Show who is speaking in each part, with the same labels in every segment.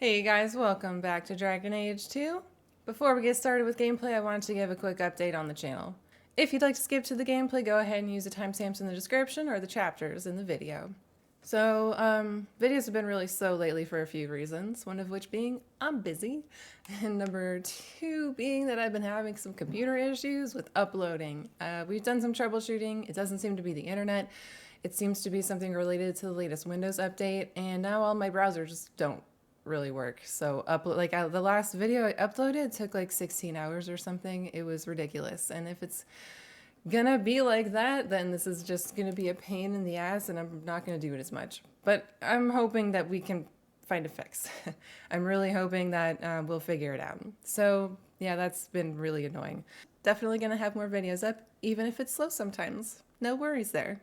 Speaker 1: Hey guys, welcome back to Dragon Age 2. Before we get started with gameplay, I wanted to give a quick update on the channel. If you'd like to skip to the gameplay, go ahead and use the timestamps in the description or the chapters in the video. So, videos have been really slow lately for a few reasons, one of which being I'm busy, and number two being that I've been having some computer issues with uploading. We've done some troubleshooting, it doesn't seem to be the internet, it seems to be something related to the latest Windows update, and now all my browsers don't really work. So the last video I uploaded took like 16 hours or something. It was ridiculous. And if it's gonna be like that, then this is just gonna be a pain in the ass and I'm not gonna do it as much. But I'm hoping that we can find a fix. I'm really hoping that we'll figure it out. So yeah, that's been really annoying. Definitely gonna have more videos up, even if it's slow sometimes. No worries there.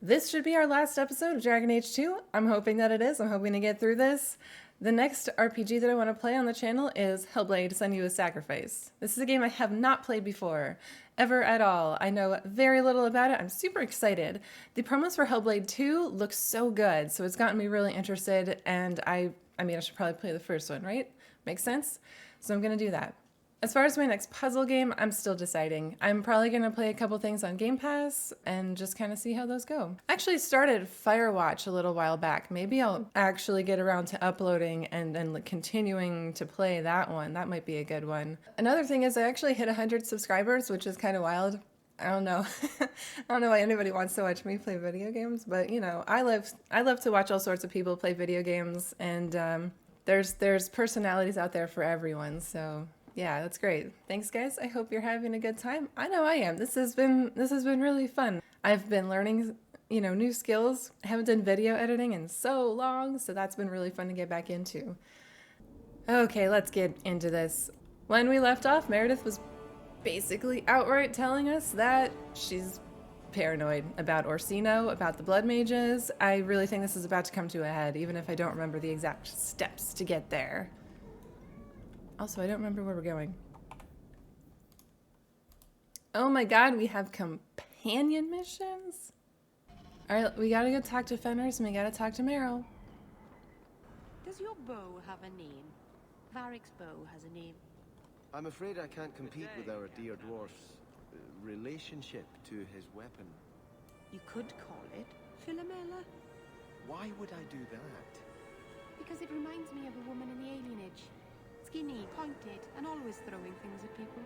Speaker 1: This should be our last episode of Dragon Age 2. I'm hoping that it is. I'm hoping to get through this. The next RPG that I want to play on the channel is Hellblade: Senua's Sacrifice. This is a game I have not played before, ever at all. I know very little about it. I'm super excited. The promos for Hellblade 2 look so good, so it's gotten me really interested, and I mean, I should probably play the first one, right? Makes sense? So I'm going to do that. As far as my next puzzle game, I'm still deciding. I'm probably going to play a couple things on Game Pass and just kind of see how those go. I actually started Firewatch a little while back. Maybe I'll actually get around to uploading and continuing to play that one. That might be a good one. Another thing is I actually hit 100 subscribers, which is kind of wild. I don't know. I don't know why anybody wants to watch me play video games, but you know, I love to watch all sorts of people play video games, and there's personalities out there for everyone, so yeah, that's great. Thanks, guys. I hope you're having a good time. I know I am. This has been really fun. I've been learning, new skills. I haven't done video editing in so long, so that's been really fun to get back into. Okay, let's get into this. When we left off, Meredith was basically outright telling us that she's paranoid about Orsino, about the blood mages. I really think this is about to come to a head, even if I don't remember the exact steps to get there. Also, I don't remember where we're going. Oh my god, we have companion missions? Alright, we gotta go talk to Fenris and we gotta talk to Meryl.
Speaker 2: Does your bow have a name? Varric's bow has a name.
Speaker 3: I'm afraid I can't compete with our dear dwarf's relationship to his weapon.
Speaker 2: You could call it Philomela.
Speaker 3: Why would I do that?
Speaker 2: Because it reminds me of a woman in the alienage. Skinny, pointed, and always throwing things at people.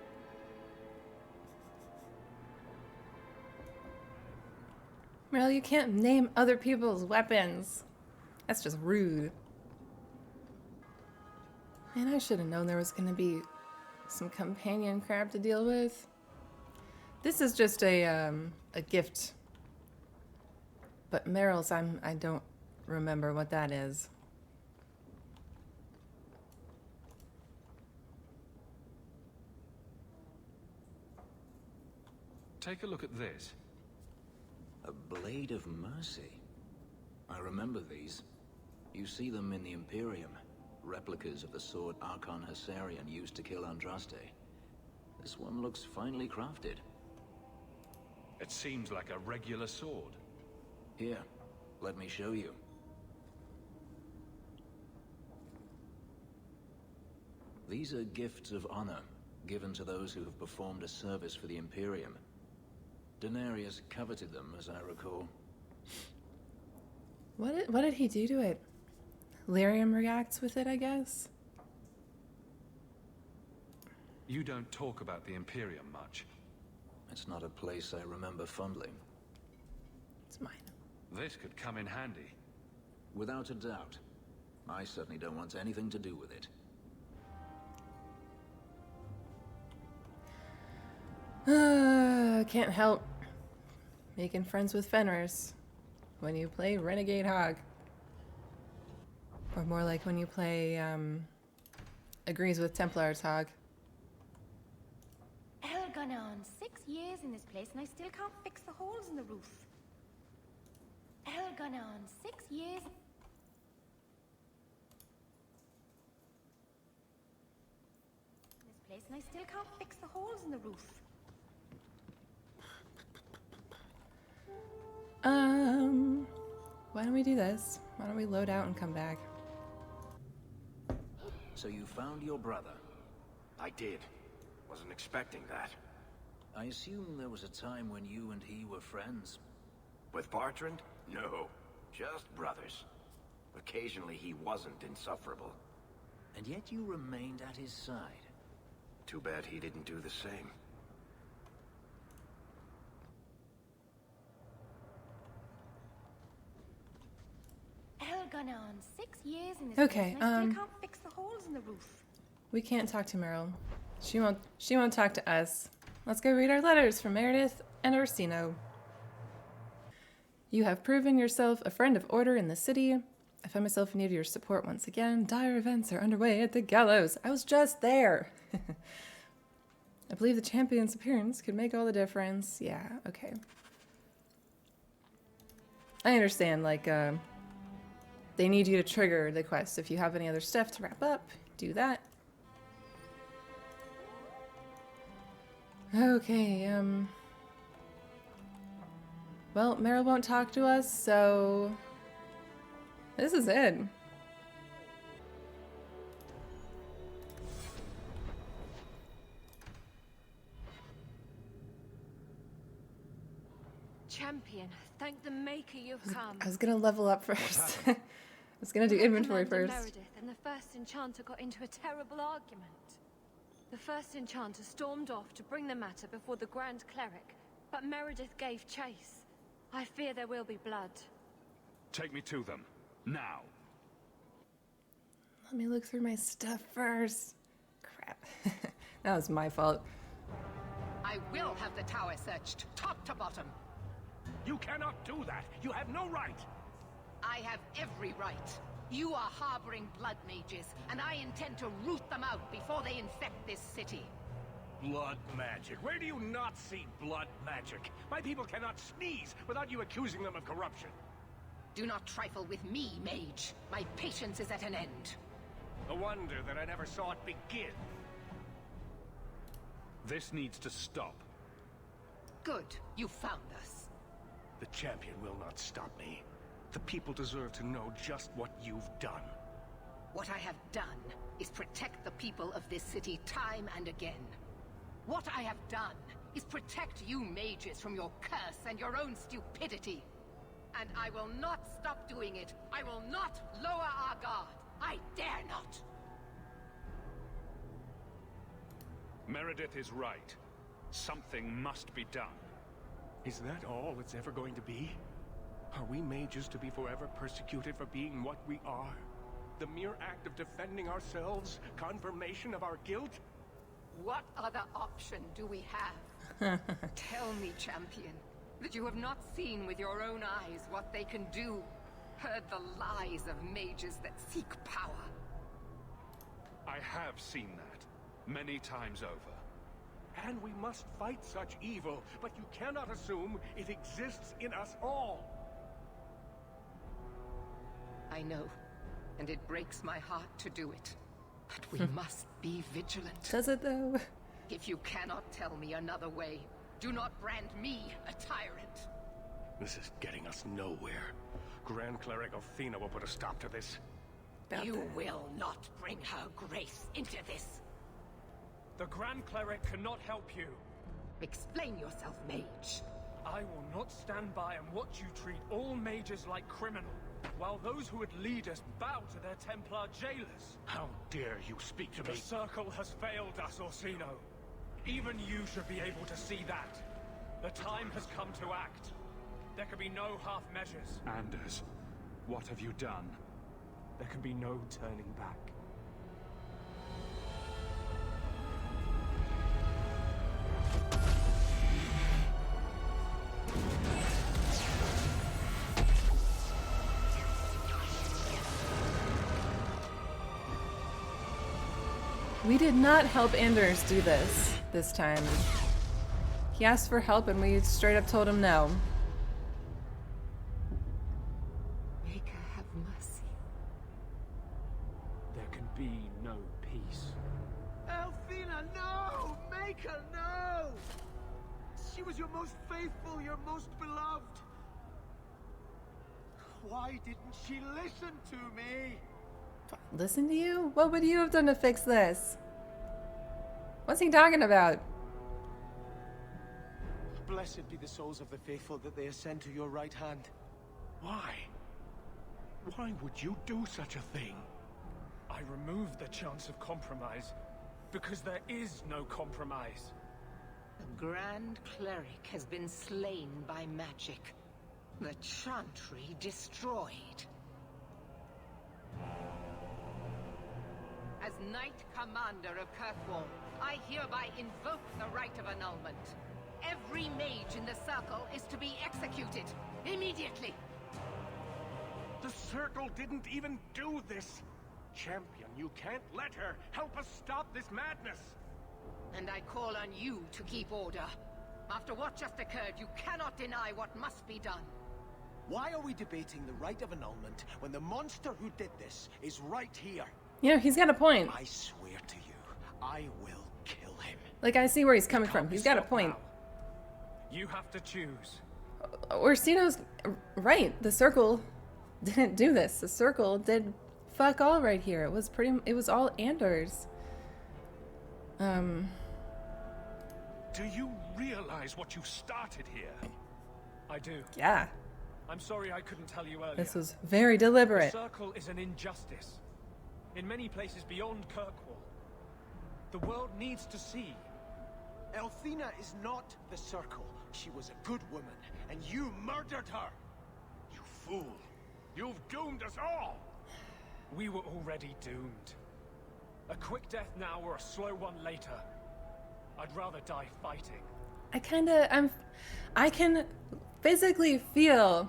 Speaker 1: Meryl, you can't name other people's weapons. That's just rude. Man, I should have known there was gonna be some companion crap to deal with. This is just a gift. But Meryl's, I don't remember what that is.
Speaker 4: Take a look at this.
Speaker 5: A blade of mercy. I remember these. You see them in the Imperium. Replicas of the sword Archon Hessarian used to kill Andraste. This one looks finely crafted.
Speaker 4: It seems like a regular sword.
Speaker 5: Here, let me show you. These are gifts of honor, given to those who have performed a service for the Imperium. Denarius coveted them, as I recall.
Speaker 1: What did he do to it? Lyrium reacts with it, I guess?
Speaker 4: You don't talk about the Imperium much.
Speaker 5: It's not a place I remember fondly.
Speaker 1: It's mine.
Speaker 4: This could come in handy.
Speaker 5: Without a doubt. I certainly don't want anything to do with it.
Speaker 1: Can't help making friends with Fenris when you play Renegade Hawke. Or more like when you play, agrees with Templar's Hawke.
Speaker 6: Hell, gone on 6 years in this place and I still can't fix the holes in the roof. Hell, gone on 6 years. In this place and I still can't fix the holes in the roof.
Speaker 1: Why don't we do this? Why don't we load out and come back?
Speaker 5: So you found your brother.
Speaker 7: I did. Wasn't expecting that.
Speaker 5: I assume there was a time when you and he were friends.
Speaker 7: With Bertrand? No. Just brothers. Occasionally he wasn't insufferable.
Speaker 5: And yet you remained at his side.
Speaker 7: Too bad he didn't do the same.
Speaker 6: Hell gone on 6 years in this
Speaker 1: Okay,
Speaker 6: place, and I still can't fix the holes in the roof.
Speaker 1: We can't talk to Meryl. She won't talk to us. Let's go read our letters from Meredith and Orsino. You have proven yourself a friend of order in the city. I find myself in need of your support once again. Dire events are underway at the Gallows. I was just there. I believe the champion's appearance could make all the difference. Yeah, okay. I understand, like, they need you to trigger the quest. If you have any other stuff to wrap up, do that. Okay, well, Meryl won't talk to us, so this is it.
Speaker 2: Champion, thank the Maker you've come.
Speaker 1: I was gonna level up first. I was gonna do inventory
Speaker 2: Commander
Speaker 1: first.
Speaker 2: Meredith and the first enchanter got into a terrible argument. The first enchanter stormed off to bring the matter before the Grand Cleric, but Meredith gave chase. I fear there will be blood.
Speaker 4: Take me to them. Now.
Speaker 1: Let me look through my stuff first. Crap. That was my fault.
Speaker 8: I will have the tower searched, top to bottom.
Speaker 4: You cannot do that. You have no right.
Speaker 8: I have every right. You are harboring blood mages, and I intend to root them out before they infect this city.
Speaker 4: Blood magic. Where do you not see blood magic? My people cannot sneeze without you accusing them of corruption.
Speaker 8: Do not trifle with me, mage. My patience is at an end.
Speaker 4: A wonder that I never saw it begin. This needs to stop.
Speaker 8: Good, you found us.
Speaker 4: The champion will not stop me. The people deserve to know just what you've done.
Speaker 8: What I have done is protect the people of this city time and again. What I have done is protect you mages from your curse and your own stupidity. And I will not stop doing it. I will not lower our guard. I dare not.
Speaker 4: Meredith is right. Something must be done.
Speaker 9: Is that all it's ever going to be? Are we mages to be forever persecuted for being what we are? The mere act of defending ourselves, confirmation of our guilt?
Speaker 8: What other option do we have? Tell me, champion, that you have not seen with your own eyes what they can do, heard the lies of mages that seek power.
Speaker 4: I have seen that, many times over.
Speaker 9: And we must fight such evil, but you cannot assume it exists in us all.
Speaker 8: I know, and it breaks my heart to do it. But we must be vigilant.
Speaker 1: Does it though?
Speaker 8: If you cannot tell me another way, do not brand me a tyrant.
Speaker 9: This is getting us nowhere. Grand Cleric Athena will put a stop to this.
Speaker 8: You will not bring her grace into this.
Speaker 10: The Grand Cleric cannot help you.
Speaker 8: Explain yourself, mage.
Speaker 10: I will not stand by and watch you treat all mages like criminal, while those who would lead us bow to their Templar jailers.
Speaker 9: How dare you speak to
Speaker 10: The
Speaker 9: me?
Speaker 10: Circle has failed us, Orsino. Even you should be able to see that. The time has come to act. There can be no half measures.
Speaker 4: Anders, what have you done?
Speaker 10: There can be no turning back.
Speaker 1: We did not help Anders do this time. He asked for help and we straight up told him no.
Speaker 8: Make her have mercy.
Speaker 10: There can be no peace.
Speaker 3: Althena, no! Make her, no! She was your most faithful, your most beloved. Why didn't she listen to me?
Speaker 1: Listen to you? What would you have done to fix this? What's he talking about?
Speaker 3: Blessed be the souls of the faithful that they ascend to your right hand.
Speaker 9: Why? Why would you do such a thing?
Speaker 10: I removed the chance of compromise because there is no compromise.
Speaker 8: The Grand Cleric has been slain by magic. The Chantry destroyed. As Knight Commander of Kirkwall, I hereby invoke the right of annulment. Every mage in the Circle is to be executed, immediately!
Speaker 9: The Circle didn't even do this! Champion, you can't let her! Help us stop this madness!
Speaker 8: And I call on you to keep order. After what just occurred, you cannot deny what must be done.
Speaker 3: Why are we debating the right of annulment when the monster who did this is right here?
Speaker 1: You know, he's got a point.
Speaker 3: I swear to you, I will kill him.
Speaker 1: Like, I see where he's coming from. He's got a point.
Speaker 10: You have to choose.
Speaker 1: Orsino's right. The Circle didn't do this. The Circle did fuck all right here. It was all Anders.
Speaker 9: Do you realize what you started here?
Speaker 10: I do.
Speaker 1: Yeah.
Speaker 10: I'm sorry I couldn't tell you earlier.
Speaker 1: This was very deliberate.
Speaker 10: The Circle is an injustice. In many places beyond Kirkwall. The world needs to see.
Speaker 3: Elthina is not the Circle. She was a good woman, and you murdered her!
Speaker 9: You fool! You've doomed us all!
Speaker 10: We were already doomed. A quick death now or a slow one later. I'd rather die fighting.
Speaker 1: I can physically feel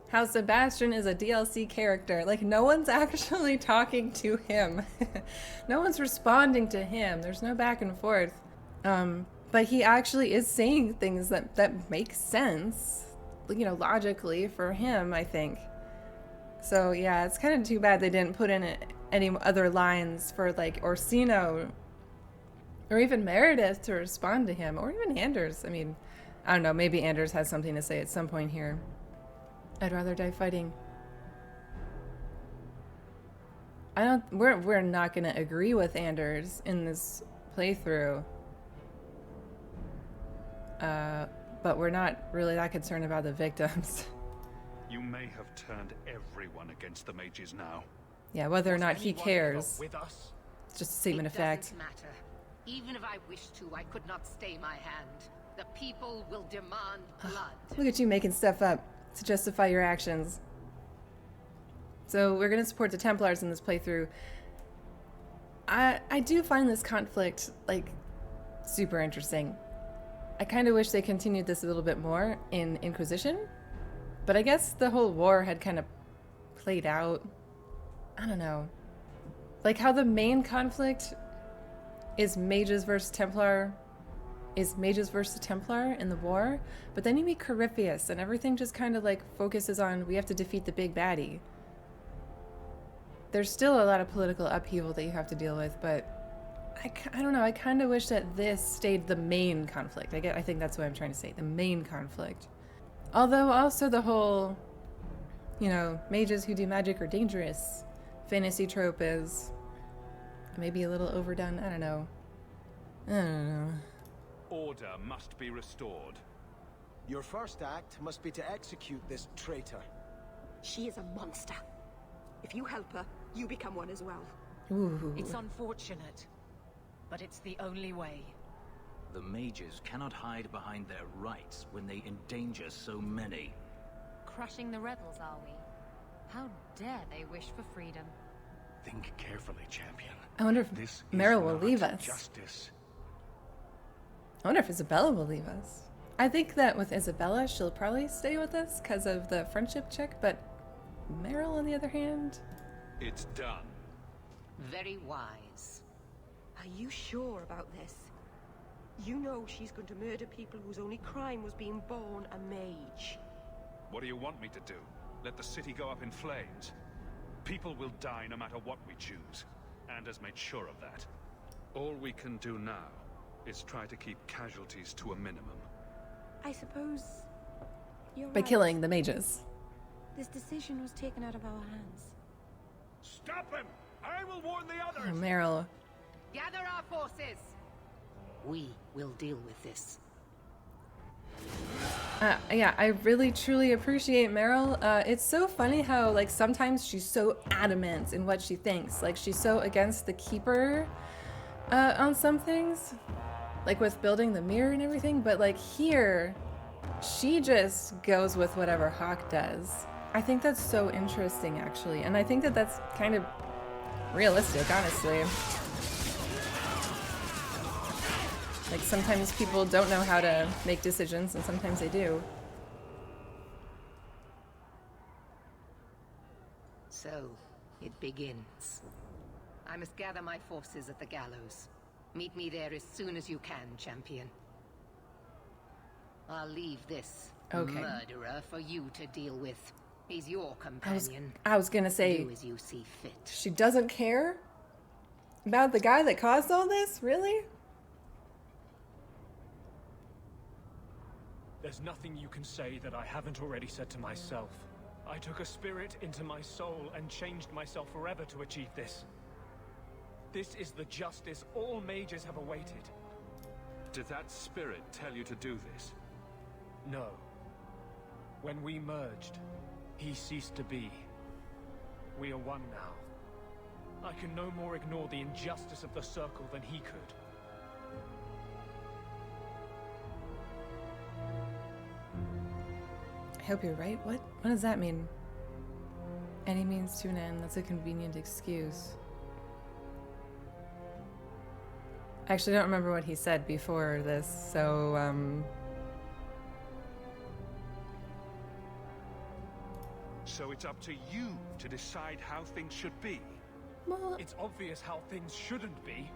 Speaker 1: how Sebastian is a DLC character. Like, no one's actually talking to him. No one's responding to him. There's no back and forth. But he actually is saying things that make sense, you know, logically for him, I think. So yeah, it's kind of too bad they didn't put in any other lines for, like, Orsino or even Meredith to respond to him, or even Anders. I mean, I don't know, maybe Anders has something to say at some point here. I'd rather die fighting. We're not gonna agree with Anders in this playthrough. But we're not really that concerned about the victims.
Speaker 11: You may have turned everyone against the mages now.
Speaker 1: Yeah, whether or not he cares.
Speaker 10: With us?
Speaker 1: It's just a statement of fact.
Speaker 8: It doesn't matter. Even if I wished to, I could not stay my hand. The people will demand blood.
Speaker 1: Look at you making stuff up to justify your actions. So we're gonna support the Templars in this playthrough. I do find this conflict, like, super interesting. I kind of wish they continued this a little bit more in Inquisition, but I guess the whole war had kind of played out. I don't know. Like how the main conflict is mages versus Templar, in the war, but then you meet Corypheus and everything just kind of like focuses on we have to defeat the big baddie. There's still a lot of political upheaval that you have to deal with, but I don't know, I kind of wish that this stayed the main conflict. I think that's what I'm trying to say, the main conflict. Although also the whole, you know, mages who do magic are dangerous fantasy trope is maybe a little overdone. I don't know.
Speaker 11: Order must be restored.
Speaker 3: Your first act must be to execute this traitor.
Speaker 12: She is a monster. If you help her, you become one as well.
Speaker 1: Ooh.
Speaker 13: It's unfortunate, but it's the only way.
Speaker 5: The mages cannot hide behind their rights when they endanger so many.
Speaker 2: Crushing the rebels, are we? How dare they wish for freedom?
Speaker 9: Think carefully, champion.
Speaker 1: I wonder if
Speaker 9: This
Speaker 1: Meryl
Speaker 9: is
Speaker 1: will
Speaker 9: not
Speaker 1: leave us.
Speaker 9: Justice.
Speaker 1: I wonder if Isabella will leave us. I think that with Isabella, she'll probably stay with us because of the friendship check, but Meryl, on the other hand...
Speaker 11: It's done.
Speaker 8: Very wise.
Speaker 12: Are you sure about this? You know she's going to murder people whose only crime was being born a mage.
Speaker 11: What do you want me to do? Let the city go up in flames? People will die no matter what we choose. Anders made sure of that. All we can do now is try to keep casualties to a minimum.
Speaker 12: I suppose you're
Speaker 1: By
Speaker 12: right.
Speaker 1: killing the mages.
Speaker 12: This decision was taken out of our hands.
Speaker 4: Stop them! I will warn the others!
Speaker 1: Oh, Meryl.
Speaker 8: Gather our forces! We will deal with this.
Speaker 1: Yeah, I really truly appreciate Meryl. It's so funny how, like, sometimes she's so adamant in what she thinks. Like, she's so against the Keeper on some things, like with building the mirror and everything, but like here, she just goes with whatever Hawke does. I think that's so interesting, actually, and I think that that's kind of realistic, honestly. Like, sometimes people don't know how to make decisions, and sometimes they do.
Speaker 8: So, it begins. I must gather my forces at the Gallows. Meet me there as soon as you can, champion. I'll leave this murderer for you to deal with. He's your companion.
Speaker 1: I was gonna say,
Speaker 8: do as you see fit.
Speaker 1: She doesn't care about the guy that caused all this? Really?
Speaker 10: There's nothing you can say that I haven't already said to myself. I took a spirit into my soul and changed myself forever to achieve this. This is the justice all mages have awaited.
Speaker 11: Did that spirit tell you to do this?
Speaker 10: No. When we merged, he ceased to be. We are one now. I can no more ignore the injustice of the Circle than he could.
Speaker 1: I hope you're right. What does that mean? Any means to an end. That's a convenient excuse. I actually don't remember what he said before this, so,
Speaker 11: So it's up to you to decide how things should be?
Speaker 1: Well,
Speaker 10: it's obvious how things shouldn't be.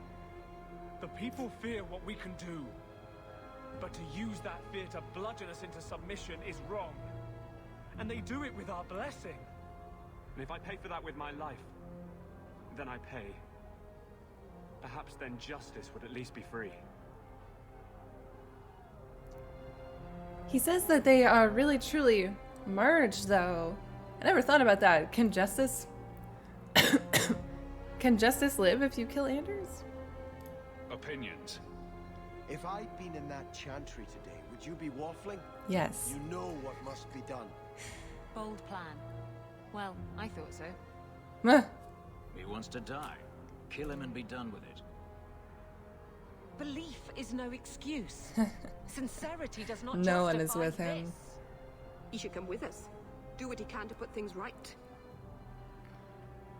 Speaker 10: The people fear what we can do. But to use that fear to bludgeon us into submission is wrong. And they do it with our blessing.
Speaker 14: And if I pay for that with my life, then I pay. Perhaps then justice would at least be free.
Speaker 1: He says that they are really truly merged, though. I never thought about that. Can justice... Can justice live if you kill Anders?
Speaker 11: Opinions.
Speaker 3: If I'd been in that chantry today, would you be waffling?
Speaker 1: Yes.
Speaker 3: You know what must be done.
Speaker 13: Bold plan. Well, I thought so.
Speaker 5: He wants to die. Kill him and be done with it.
Speaker 12: Belief is no excuse. Sincerity does not
Speaker 1: No one
Speaker 12: justify
Speaker 1: is with him.
Speaker 12: this. He should come with us. Do what he can to put things right.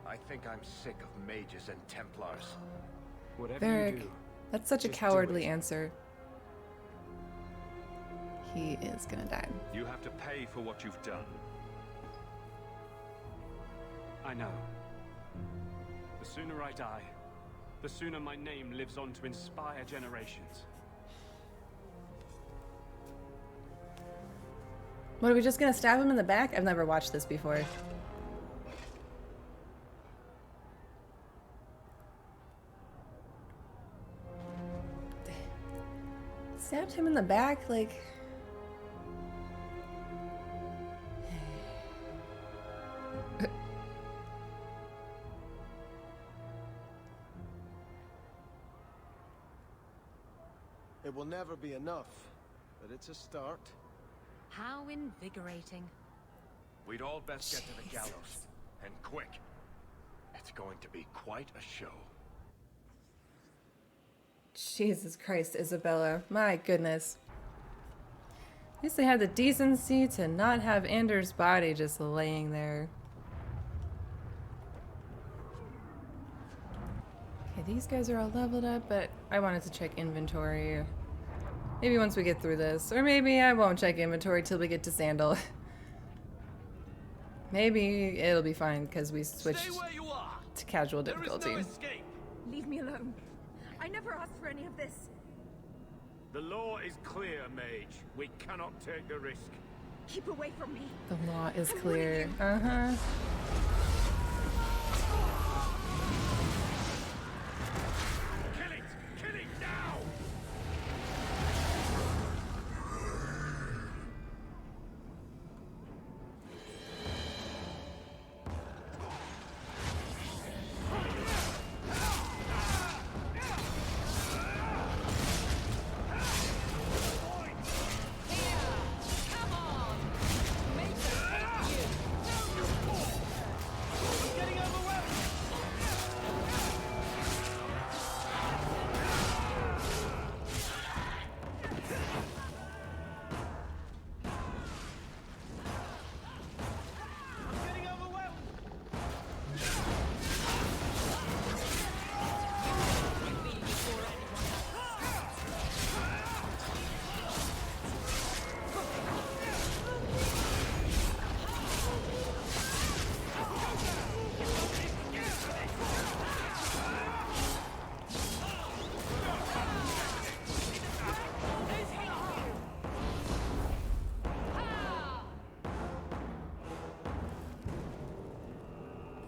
Speaker 7: I think I'm sick of mages and Templars.
Speaker 14: Whatever
Speaker 1: Varric,
Speaker 14: you do,
Speaker 1: that's such a
Speaker 14: just
Speaker 1: cowardly
Speaker 14: do it.
Speaker 1: answer. He is gonna die.
Speaker 11: You have to pay for what you've done.
Speaker 14: I know. The sooner I die, the sooner my name lives on to inspire generations.
Speaker 1: What, are we just gonna stab him in the back? I've never watched this before. Stabbed him in the back, like...
Speaker 3: It will never be enough, but it's a start.
Speaker 13: How invigorating.
Speaker 7: We'd all best get to the gallows. And quick. It's going to be quite a show.
Speaker 1: Jesus Christ, Isabella. My goodness. At least they had the decency to not have Anders' body just laying there. Okay, these guys are all leveled up, but I wanted to check inventory. Maybe once we get through this. Or maybe I won't check inventory till we get to Sandal. Maybe it'll be fine because we switched to casual difficulty.
Speaker 3: There is no escape.
Speaker 12: Leave me alone. I never asked for any of this.
Speaker 4: The law is clear, mage. We cannot take the risk.
Speaker 12: Keep away from me.
Speaker 1: The law is clear. Uh-huh.
Speaker 4: Kill it! Kill it now!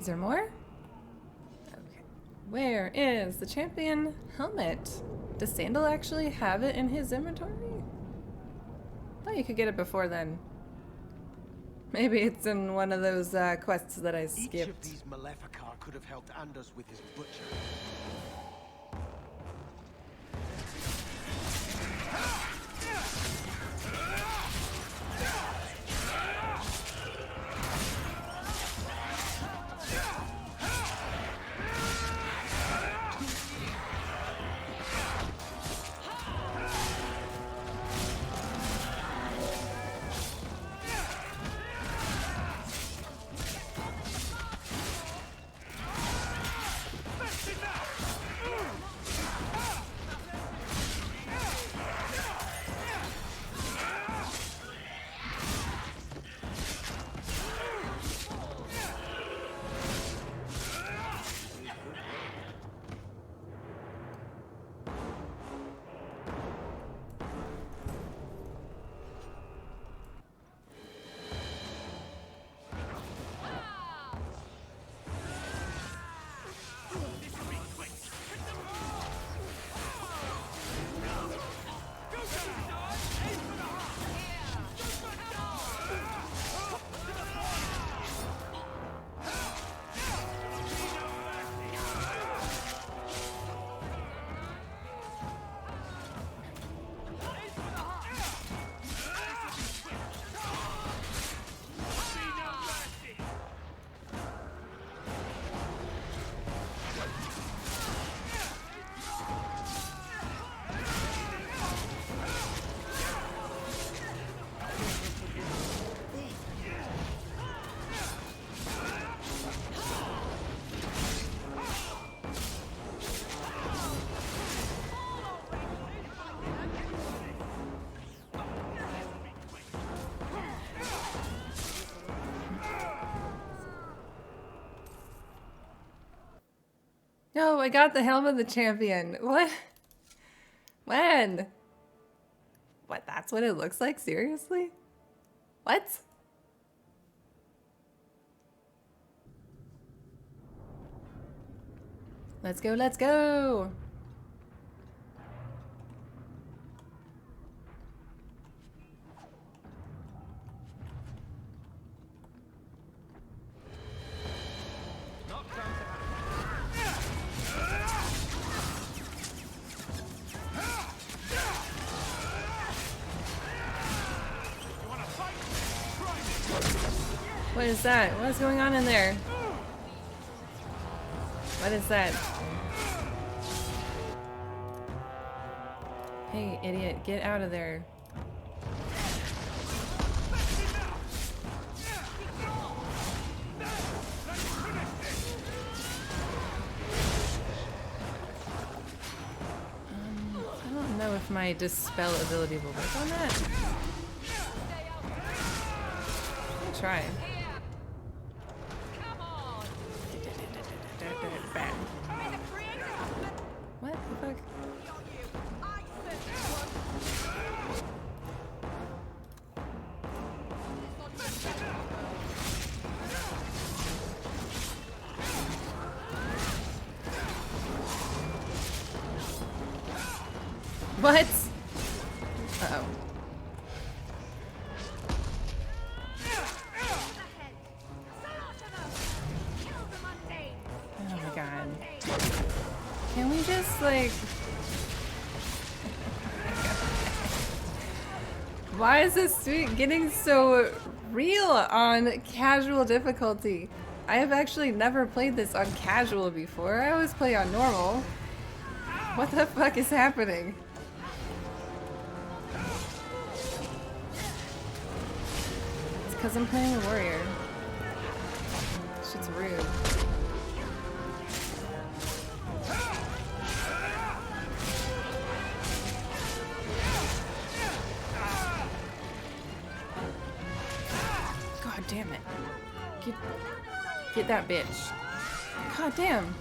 Speaker 1: Is there more? Okay. Where is the champion helmet? Does Sandal actually have it in his inventory? I thought you could get it before then. Maybe it's in one of those quests that I skipped.
Speaker 3: Each of these Maleficar could have helped Anders with his butcher.
Speaker 1: No, I got the helm of the champion. What? When? What, that's what it looks like? Seriously? What? Let's go, let's go! What is that? What's going on in there? What is that? Hey, idiot, get out of there. I don't know if my dispel ability will work on that. I'll try. What the fuck? What? Uh-oh. Oh my god. Can we just, like... Why is this suite getting so real on casual difficulty? I have actually never played this on casual before. I always play on normal. What the fuck is happening? It's because I'm playing a warrior. Shit's rude. God damn it. Get that bitch. God damn.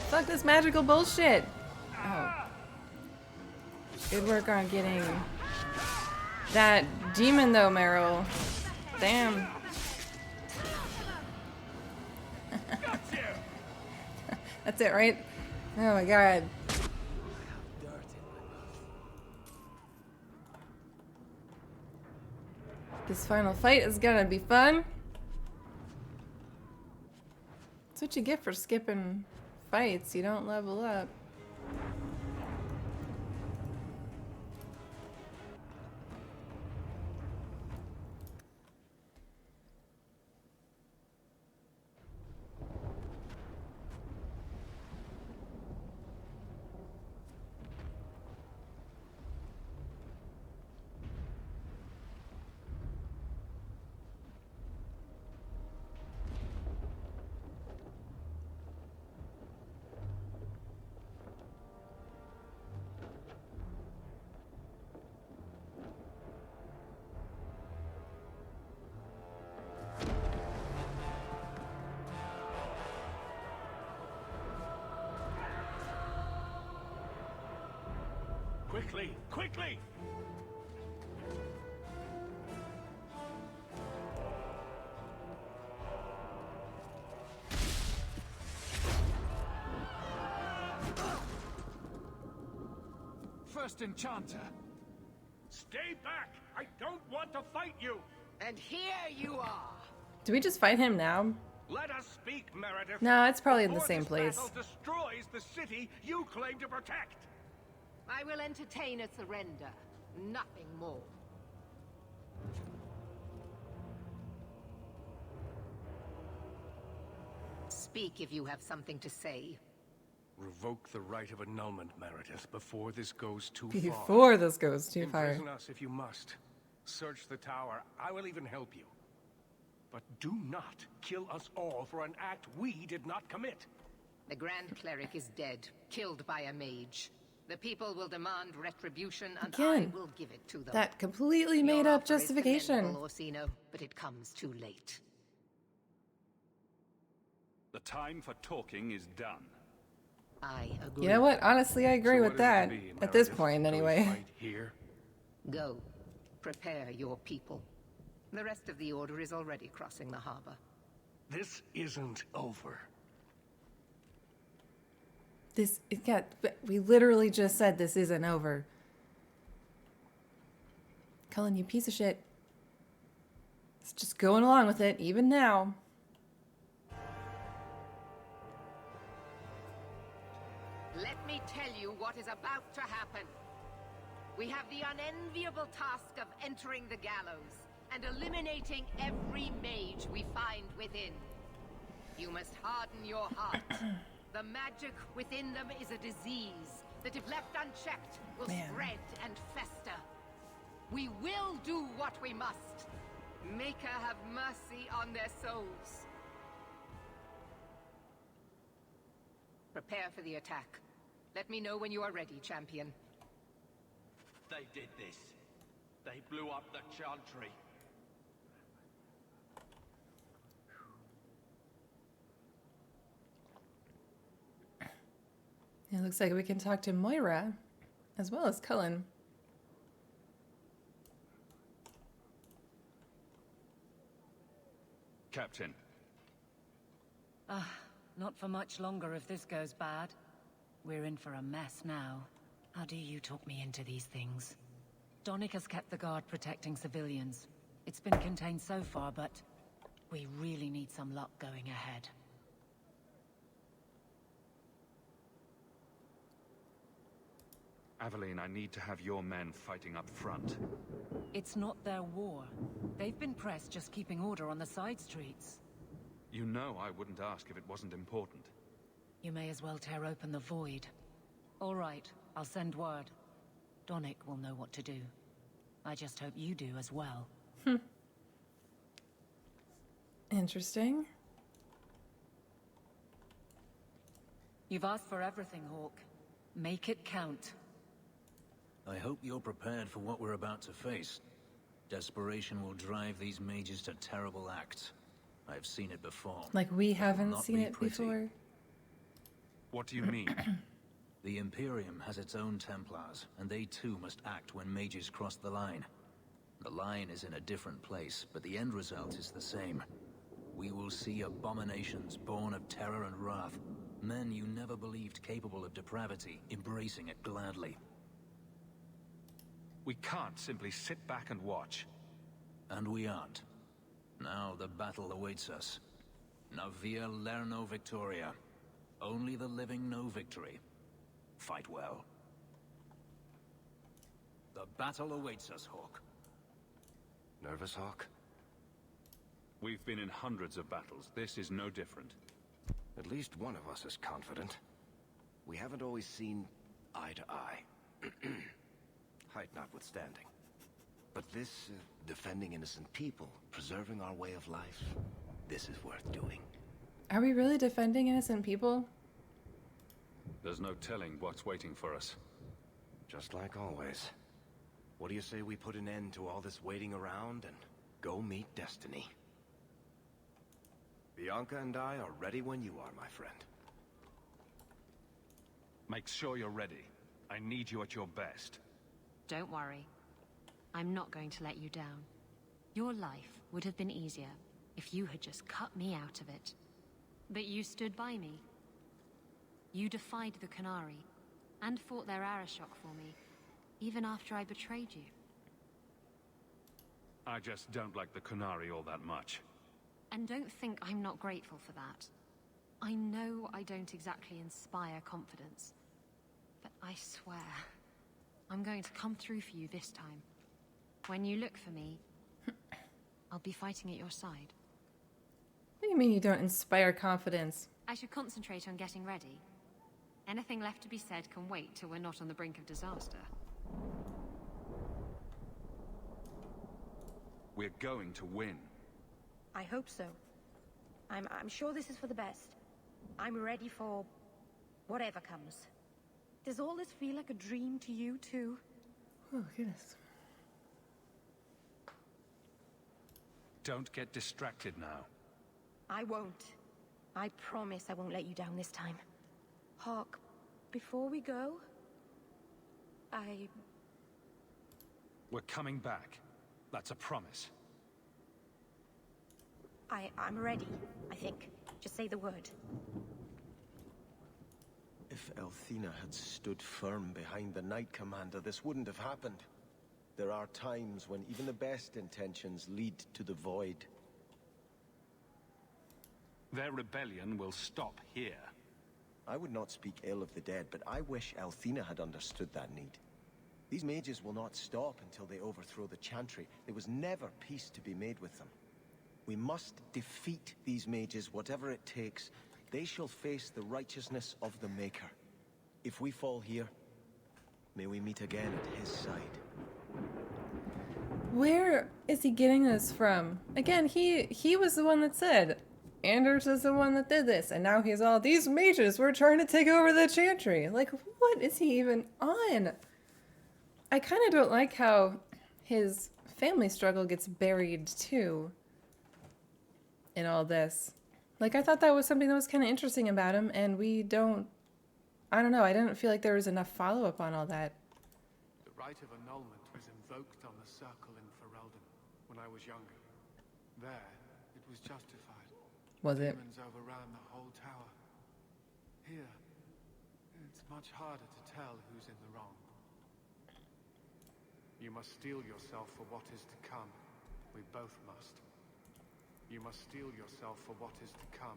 Speaker 1: Fuck this magical bullshit. Oh. Good work on getting that demon though, Meryl. Damn. That's it, right? Oh my god. This final fight is gonna be fun. That's what you get for skipping fights. You don't level up.
Speaker 4: Quickly! Quickly!
Speaker 3: First Enchanter.
Speaker 4: Stay back! I don't want to fight you!
Speaker 8: And here you are!
Speaker 1: Do we just fight him now?
Speaker 4: Let us speak, Meredith.
Speaker 1: No, it's probably in the
Speaker 4: before
Speaker 1: same
Speaker 4: this
Speaker 1: place.
Speaker 4: battle destroys the city you claim to protect.
Speaker 8: I will entertain a surrender. Nothing more. Speak if you have something to say.
Speaker 9: Revoke the right of annulment, Meredith, before this goes too far.
Speaker 1: Before this goes too far.
Speaker 9: Imprison us if you must. Search the tower. I will even help you. But do not kill us all for an act we did not commit.
Speaker 8: The Grand Cleric is dead, killed by a mage. The people will demand retribution, and
Speaker 1: Again,
Speaker 8: I will give it to them.
Speaker 1: that completely made up justification.
Speaker 8: Orsino, but it comes too late.
Speaker 11: The time for talking is done.
Speaker 8: I agree.
Speaker 1: You know what? Honestly, I agree
Speaker 9: So
Speaker 1: with
Speaker 9: what is it
Speaker 1: that.
Speaker 9: to be,
Speaker 1: At this
Speaker 9: Meredith?
Speaker 1: point,
Speaker 9: Do we
Speaker 1: anyway.
Speaker 9: fight here?
Speaker 8: Go. Prepare your people. The rest of the Order is already crossing the harbor.
Speaker 9: This isn't over.
Speaker 1: We literally just said this isn't over. Cullen, you piece of shit. It's just going along with it, even now.
Speaker 8: Let me tell you what is about to happen. We have the unenviable task of entering the Gallows and eliminating every mage we find within. You must harden your heart. The magic within them is a disease that, if left unchecked, will spread and fester. We will do what we must. Maker have mercy on their souls. Prepare for the attack. Let me know when you are ready, champion.
Speaker 15: They did this. They blew up the Chantry.
Speaker 1: It looks like we can talk to Moira, as well as Cullen.
Speaker 11: Captain.
Speaker 13: Not for much longer if this goes bad. We're in for a mess now. How do you talk me into these things? Donick has kept the guard protecting civilians. It's been contained so far, but we really need some luck going ahead.
Speaker 11: Aveline, I need to have your men fighting up front.
Speaker 13: It's not their war. They've been pressed just keeping order on the side streets.
Speaker 11: You know I wouldn't ask if it wasn't important.
Speaker 13: You may as well tear open the void. All right, I'll send word. Donick will know what to do. I just hope you do as well.
Speaker 1: Interesting.
Speaker 13: You've asked for everything, Hawke. Make it count.
Speaker 5: I hope you're prepared for what we're about to face. Desperation will drive these mages to terrible acts. I've seen it before.
Speaker 1: Like we haven't
Speaker 5: not
Speaker 1: seen
Speaker 5: be
Speaker 1: it
Speaker 5: pretty.
Speaker 1: before.
Speaker 11: What do you mean?
Speaker 5: The Imperium has its own Templars, and they too must act when mages cross the line. The line is in a different place, but the end result is the same. We will see abominations born of terror and wrath. Men you never believed capable of depravity, embracing it gladly.
Speaker 11: We can't simply sit back and watch.
Speaker 5: And we aren't. Now the battle awaits us. Navia Lerno Victoria. Only the living know victory. Fight well. The battle awaits us, Hawke.
Speaker 7: Nervous, Hawke?
Speaker 11: We've been in hundreds of battles. This is no different.
Speaker 7: At least one of us is confident. We haven't always seen eye to eye. Height notwithstanding. But this, defending innocent people, preserving our way of life, this is worth doing.
Speaker 1: Are we really defending innocent people?
Speaker 11: There's no telling what's waiting for us.
Speaker 7: Just like always. What do you say we put an end to all this waiting around and go meet destiny? Bianca and I are ready when you are, my friend.
Speaker 11: Make sure you're ready. I need you at your best.
Speaker 2: Don't worry. I'm not going to let you down. Your life would have been easier if you had just cut me out of it. But you stood by me. You defied the Qunari, and fought their Arashok for me, even after I betrayed you.
Speaker 11: I just don't like the Qunari all that much.
Speaker 2: And don't think I'm not grateful for that. I know I don't exactly inspire confidence, but I swear, I'm going to come through for you this time. When you look for me, I'll be fighting at your side.
Speaker 1: What do you mean you don't inspire confidence?
Speaker 2: I should concentrate on getting ready. Anything left to be said can wait till we're not on the brink of disaster.
Speaker 11: We're going to win.
Speaker 12: I hope so. I'm sure this is for the best. I'm ready for whatever comes. Does all this feel like a dream to you, too?
Speaker 1: Oh, goodness.
Speaker 11: Don't get distracted now.
Speaker 12: I won't. I promise I won't let you down this time. Hawke, before we go,
Speaker 11: We're coming back. That's a promise.
Speaker 12: I'm ready, I think. Just say the word.
Speaker 3: If Elthina had stood firm behind the Knight Commander, this wouldn't have happened. There are times when even the best intentions lead to the void.
Speaker 11: Their rebellion will stop here.
Speaker 3: I would not speak ill of the dead, but I wish Elthina had understood that need. These mages will not stop until they overthrow the Chantry. There was never peace to be made with them. We must defeat these mages, whatever it takes. They shall face the righteousness of the Maker. If we fall here, may we meet again at his side.
Speaker 1: Where is he getting this from? Again, he was the one that said, Anders is the one that did this, and now he's all, these mages were trying to take over the Chantry. Like, what is he even on? I kind of don't like how his family struggle gets buried, too, in all this. Like, I thought that was something that was kind of interesting about him, and I don't know, I didn't feel like there was enough follow-up on all that.
Speaker 14: The right of annulment was invoked on the Circle in Ferelden when I was younger. There, it was justified.
Speaker 1: Was it?
Speaker 14: Demons overran the whole tower. Here, it's much harder to tell who's in the wrong. You must steel yourself for what is to come. We both must. You must steel yourself for what is to come.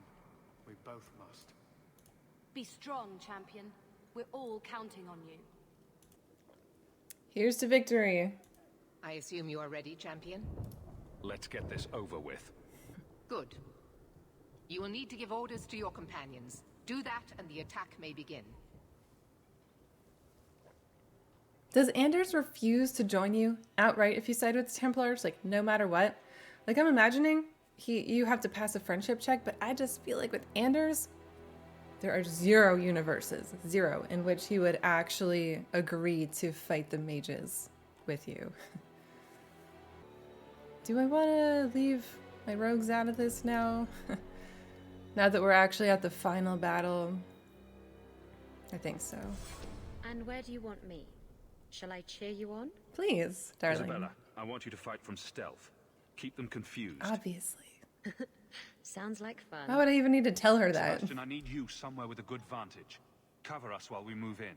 Speaker 14: We both must.
Speaker 2: Be strong, champion. We're all counting on you.
Speaker 1: Here's to victory.
Speaker 8: I assume you are ready, champion?
Speaker 11: Let's get this over with.
Speaker 8: Good. You will need to give orders to your companions. Do that and the attack may begin.
Speaker 1: Does Anders refuse to join you outright if you side with the Templars, like, no matter what? Like, I'm imagining you have to pass a friendship check, but I just feel like with Anders, there are 0 universes, 0, in which he would actually agree to fight the mages with you. Do I want to leave my rogues out of this now? Now that we're actually at the final battle? I think so.
Speaker 2: And where do you want me? Shall I cheer you on?
Speaker 1: Please, darling.
Speaker 11: Isabella, I want you to fight from stealth. Keep them confused.
Speaker 1: Obviously.
Speaker 16: Sounds like fun.
Speaker 1: Why would I even need to tell her that?
Speaker 11: Sebastian, I need you somewhere with a good vantage. Cover us while we move in.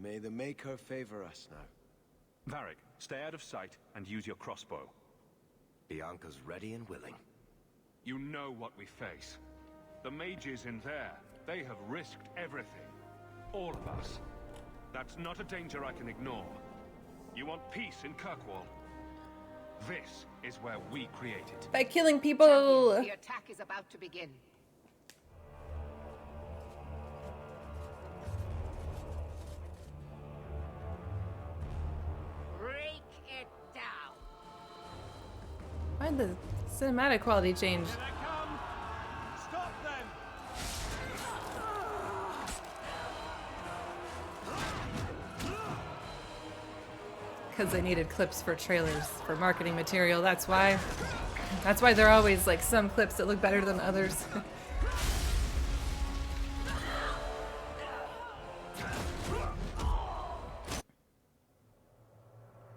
Speaker 3: May the Maker favor us now.
Speaker 11: Varric, stay out of sight and use your crossbow.
Speaker 7: Bianca's ready and willing.
Speaker 11: You know what we face. The mages in there, they have risked everything. All of us. That's not a danger I can ignore. You want peace in Kirkwall? This is where we create it.
Speaker 1: By killing people!
Speaker 8: The attack is about to begin. Break it down.
Speaker 1: Why'd the cinematic quality change?
Speaker 4: Here they come! Stop them!
Speaker 1: Because they needed clips for trailers, for marketing material. That's why. That's why there are always like some clips that look better than others.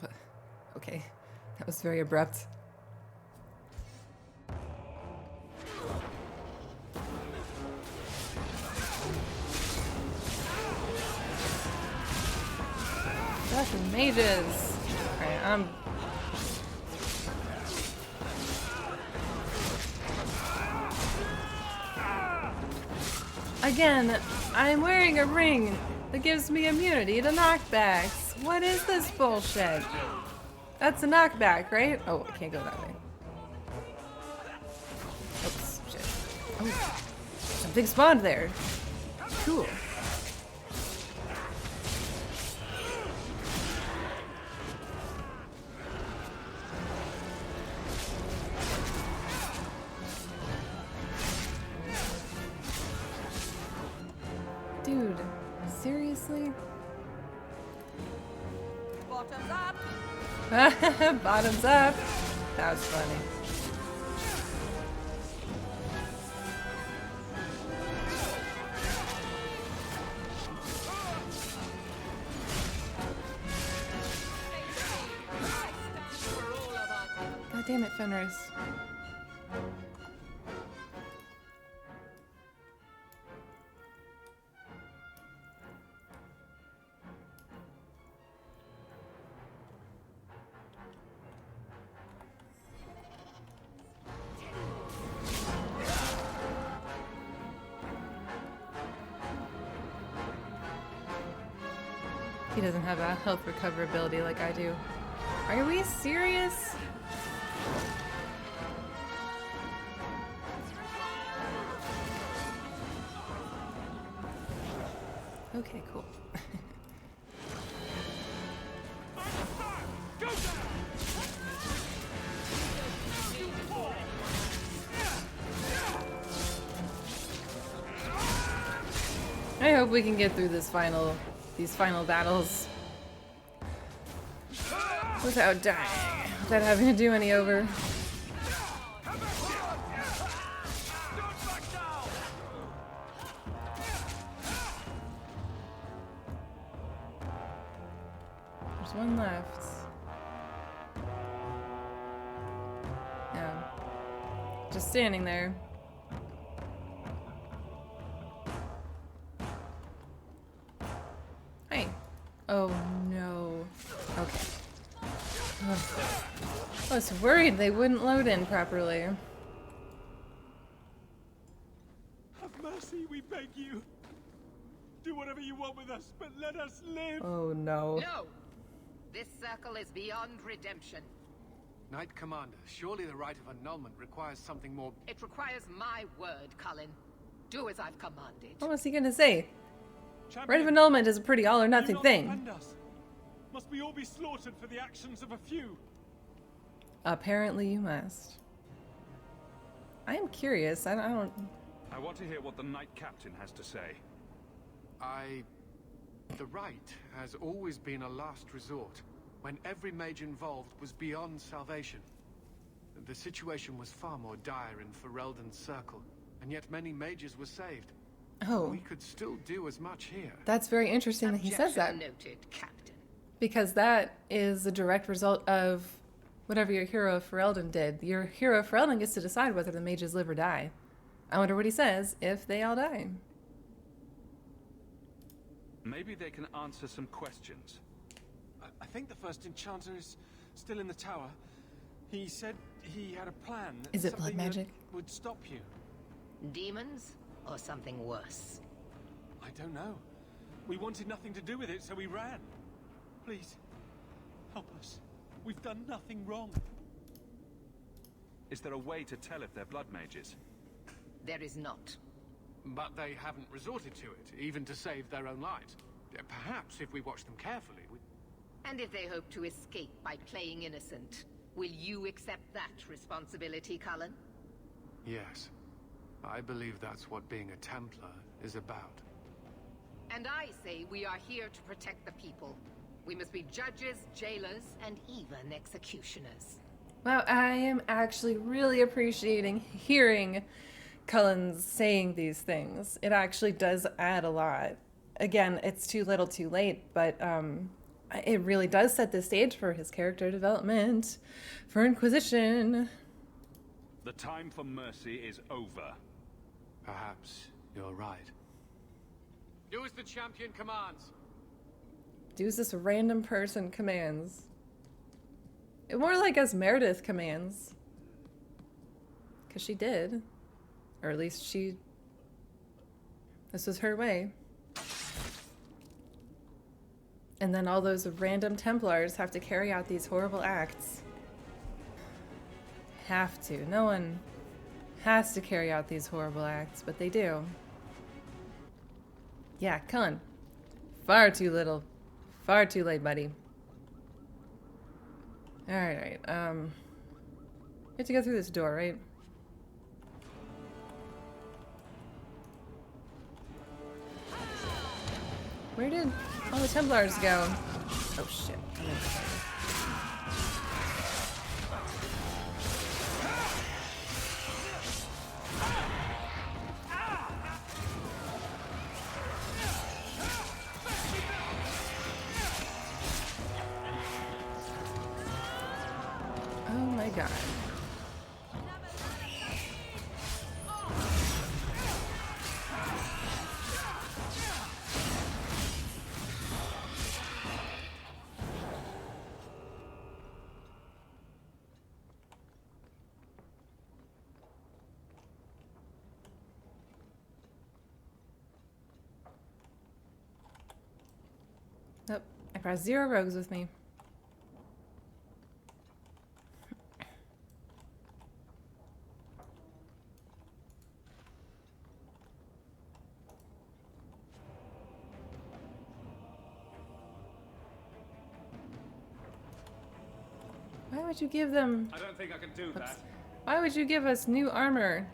Speaker 1: But, okay, that was very abrupt. Fucking mages. Alright, Again, I'm wearing a ring that gives me immunity to knockbacks. What is this bullshit? That's a knockback, right? Oh, I can't go that way. Oops, shit. Oh, something spawned there. Cool. Dude, seriously?
Speaker 8: Bottoms up.
Speaker 1: Bottoms up. That was funny. God damn it, Fenris. He doesn't have a health recoverability like I do. Are we serious? Okay, cool. I hope we can get through these final battles without dying, without having to do any over. There's one left. Yeah. Just standing there. Hey. Oh no. Okay. Ugh. I was worried they wouldn't load in properly.
Speaker 9: Have mercy, we beg you. Do whatever you want with us, but let us live.
Speaker 1: Oh no.
Speaker 8: No! This circle is beyond redemption.
Speaker 14: Knight Commander, surely the right of annulment requires something more...
Speaker 8: It requires my word, Cullen. Do as I've commanded.
Speaker 1: What was he gonna say?
Speaker 9: Champion,
Speaker 1: Right of annulment is a pretty all or nothing
Speaker 9: do not
Speaker 1: thing.
Speaker 9: defend us. Must we all be slaughtered for the actions of a few?
Speaker 1: Apparently you must. I am curious. I don't...
Speaker 11: I want to hear what the Knight Captain has to say.
Speaker 14: The right has always been a last resort, when every mage involved was beyond salvation. The situation was far more dire in Ferelden's circle, and yet many mages were saved.
Speaker 1: Oh.
Speaker 14: We could still do as much here.
Speaker 1: That's very interesting that he says that.
Speaker 8: Noted, Captain.
Speaker 1: Because that is a direct result of whatever your hero of Ferelden did. Your hero of Ferelden gets to decide whether the mages live or die. I wonder what he says if they all die.
Speaker 11: Maybe they can answer some questions.
Speaker 14: I think the first enchanter is still in the tower. He said he had a plan.
Speaker 1: Is it blood
Speaker 14: something
Speaker 1: magic?
Speaker 14: that would stop you.
Speaker 8: Demons? Or something worse?
Speaker 14: I don't know. We wanted nothing to do with it, so we ran. Please, help us. We've done nothing wrong.
Speaker 11: Is there a way to tell if they're blood mages?
Speaker 8: There is not.
Speaker 14: But they haven't resorted to it, even to save their own lives. Perhaps if we watch them carefully, we...
Speaker 8: And if they hope to escape by playing innocent, will you accept that responsibility, Cullen?
Speaker 14: Yes. I believe that's what being a Templar is about.
Speaker 8: And I say we are here to protect the people. We must be judges, jailers, and even executioners.
Speaker 1: Wow, I am actually really appreciating hearing Cullen's saying these things. It actually does add a lot. Again, it's too little too late, but it really does set the stage for his character development, for Inquisition.
Speaker 11: The time for mercy is over.
Speaker 14: Perhaps you're right. Do as the champion commands.
Speaker 1: Do as this random person commands. More like as Meredith commands. Because she did. Or at least this was her way. And then all those random Templars have to carry out these horrible acts. Have to. No one has to carry out these horrible acts, but they do. Yeah, Cullen. Far too little. Far too late, buddy. Alright, we have to go through this door, right? Where did all the Templars go? Oh shit. Oh my god. Nope, I brought 0 rogues with me. Why would you give them...
Speaker 11: I don't think I can do that.
Speaker 1: Why would you give us new armor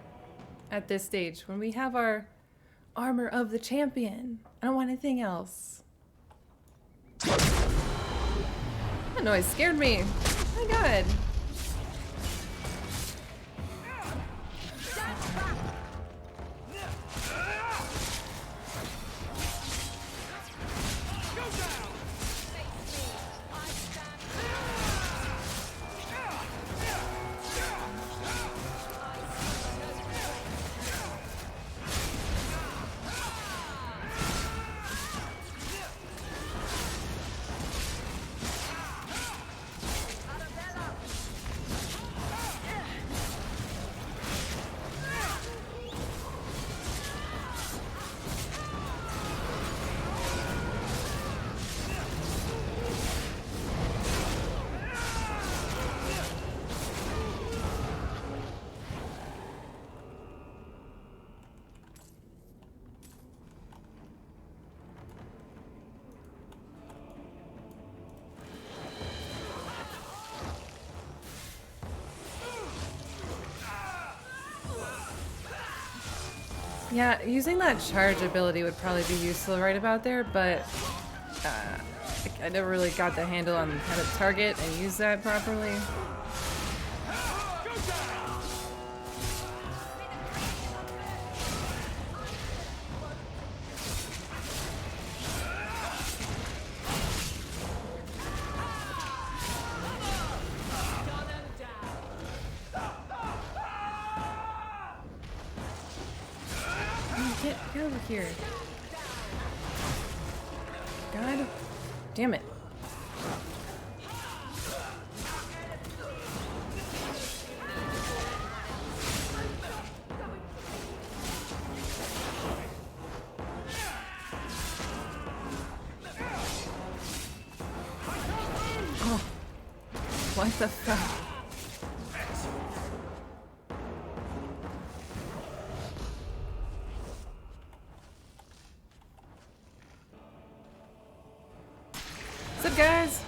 Speaker 1: at this stage when we have our armor of the champion? I don't want anything else. That noise scared me. Oh my god. Yeah, using that charge ability would probably be useful right about there, but I never really got the handle on how to target and use that properly. Get over here. God damn it. Oh. What the fuck? What's up, guys?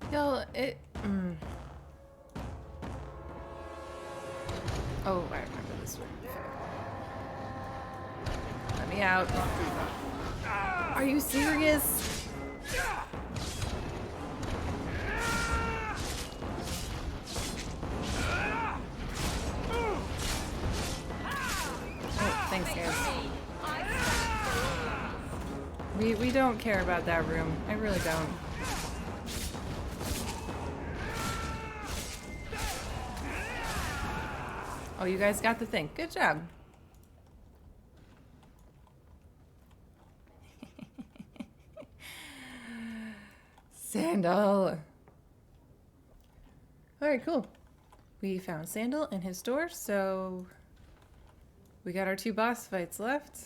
Speaker 1: Y'all, it... Oh, I remember this one. Let me out. Are you serious? Oh, thanks, guys. We don't care about that room. I really don't. Oh, you guys got the thing. Good job. Sandal. Alright, cool. We found Sandal and his store, so we got our 2 boss fights left.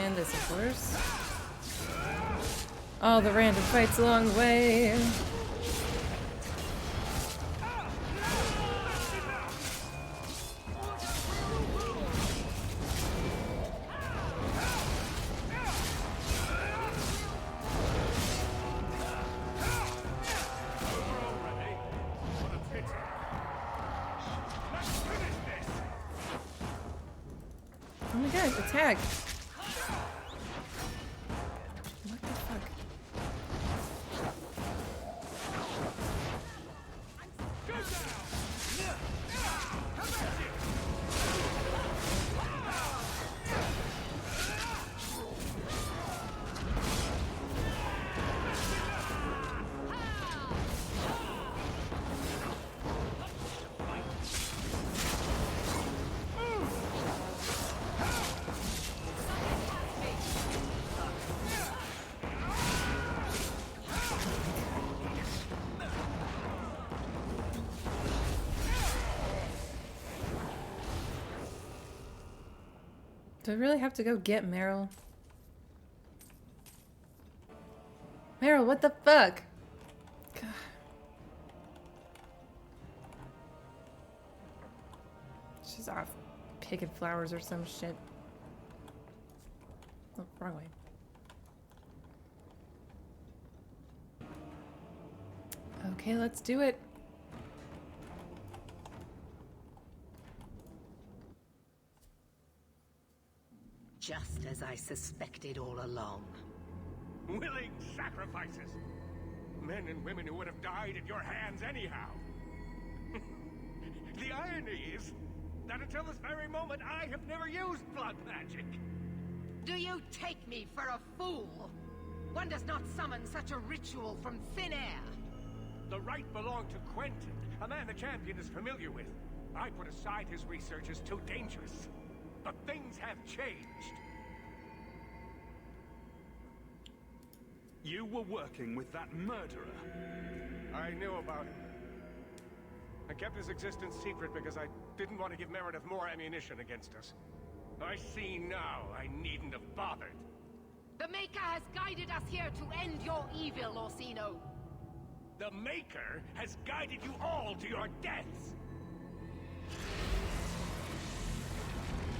Speaker 1: And this, of course. All the random fights along the way. Oh my god, attack! What the fuck? Do I really have to go get Meryl? Meryl, what the fuck? God. She's off picking flowers or some shit. Oh, wrong way. Okay, let's do it.
Speaker 8: Just as I suspected all along.
Speaker 9: Willing sacrifices! Men and women who would have died at your hands anyhow. The irony is that until this very moment, I have never used blood magic.
Speaker 8: Do you take me for a fool? One does not summon such a ritual from thin air.
Speaker 9: The right belonged to Quentin, a man the champion is familiar with. I put aside his research as too dangerous. But things have changed.
Speaker 11: You were working with that murderer.
Speaker 9: I knew about him. I kept his existence secret because I didn't want to give Meredith more ammunition against us. I see now I needn't have bothered.
Speaker 8: The Maker has guided us here to end your evil, Orsino.
Speaker 9: The Maker has guided you all to your deaths.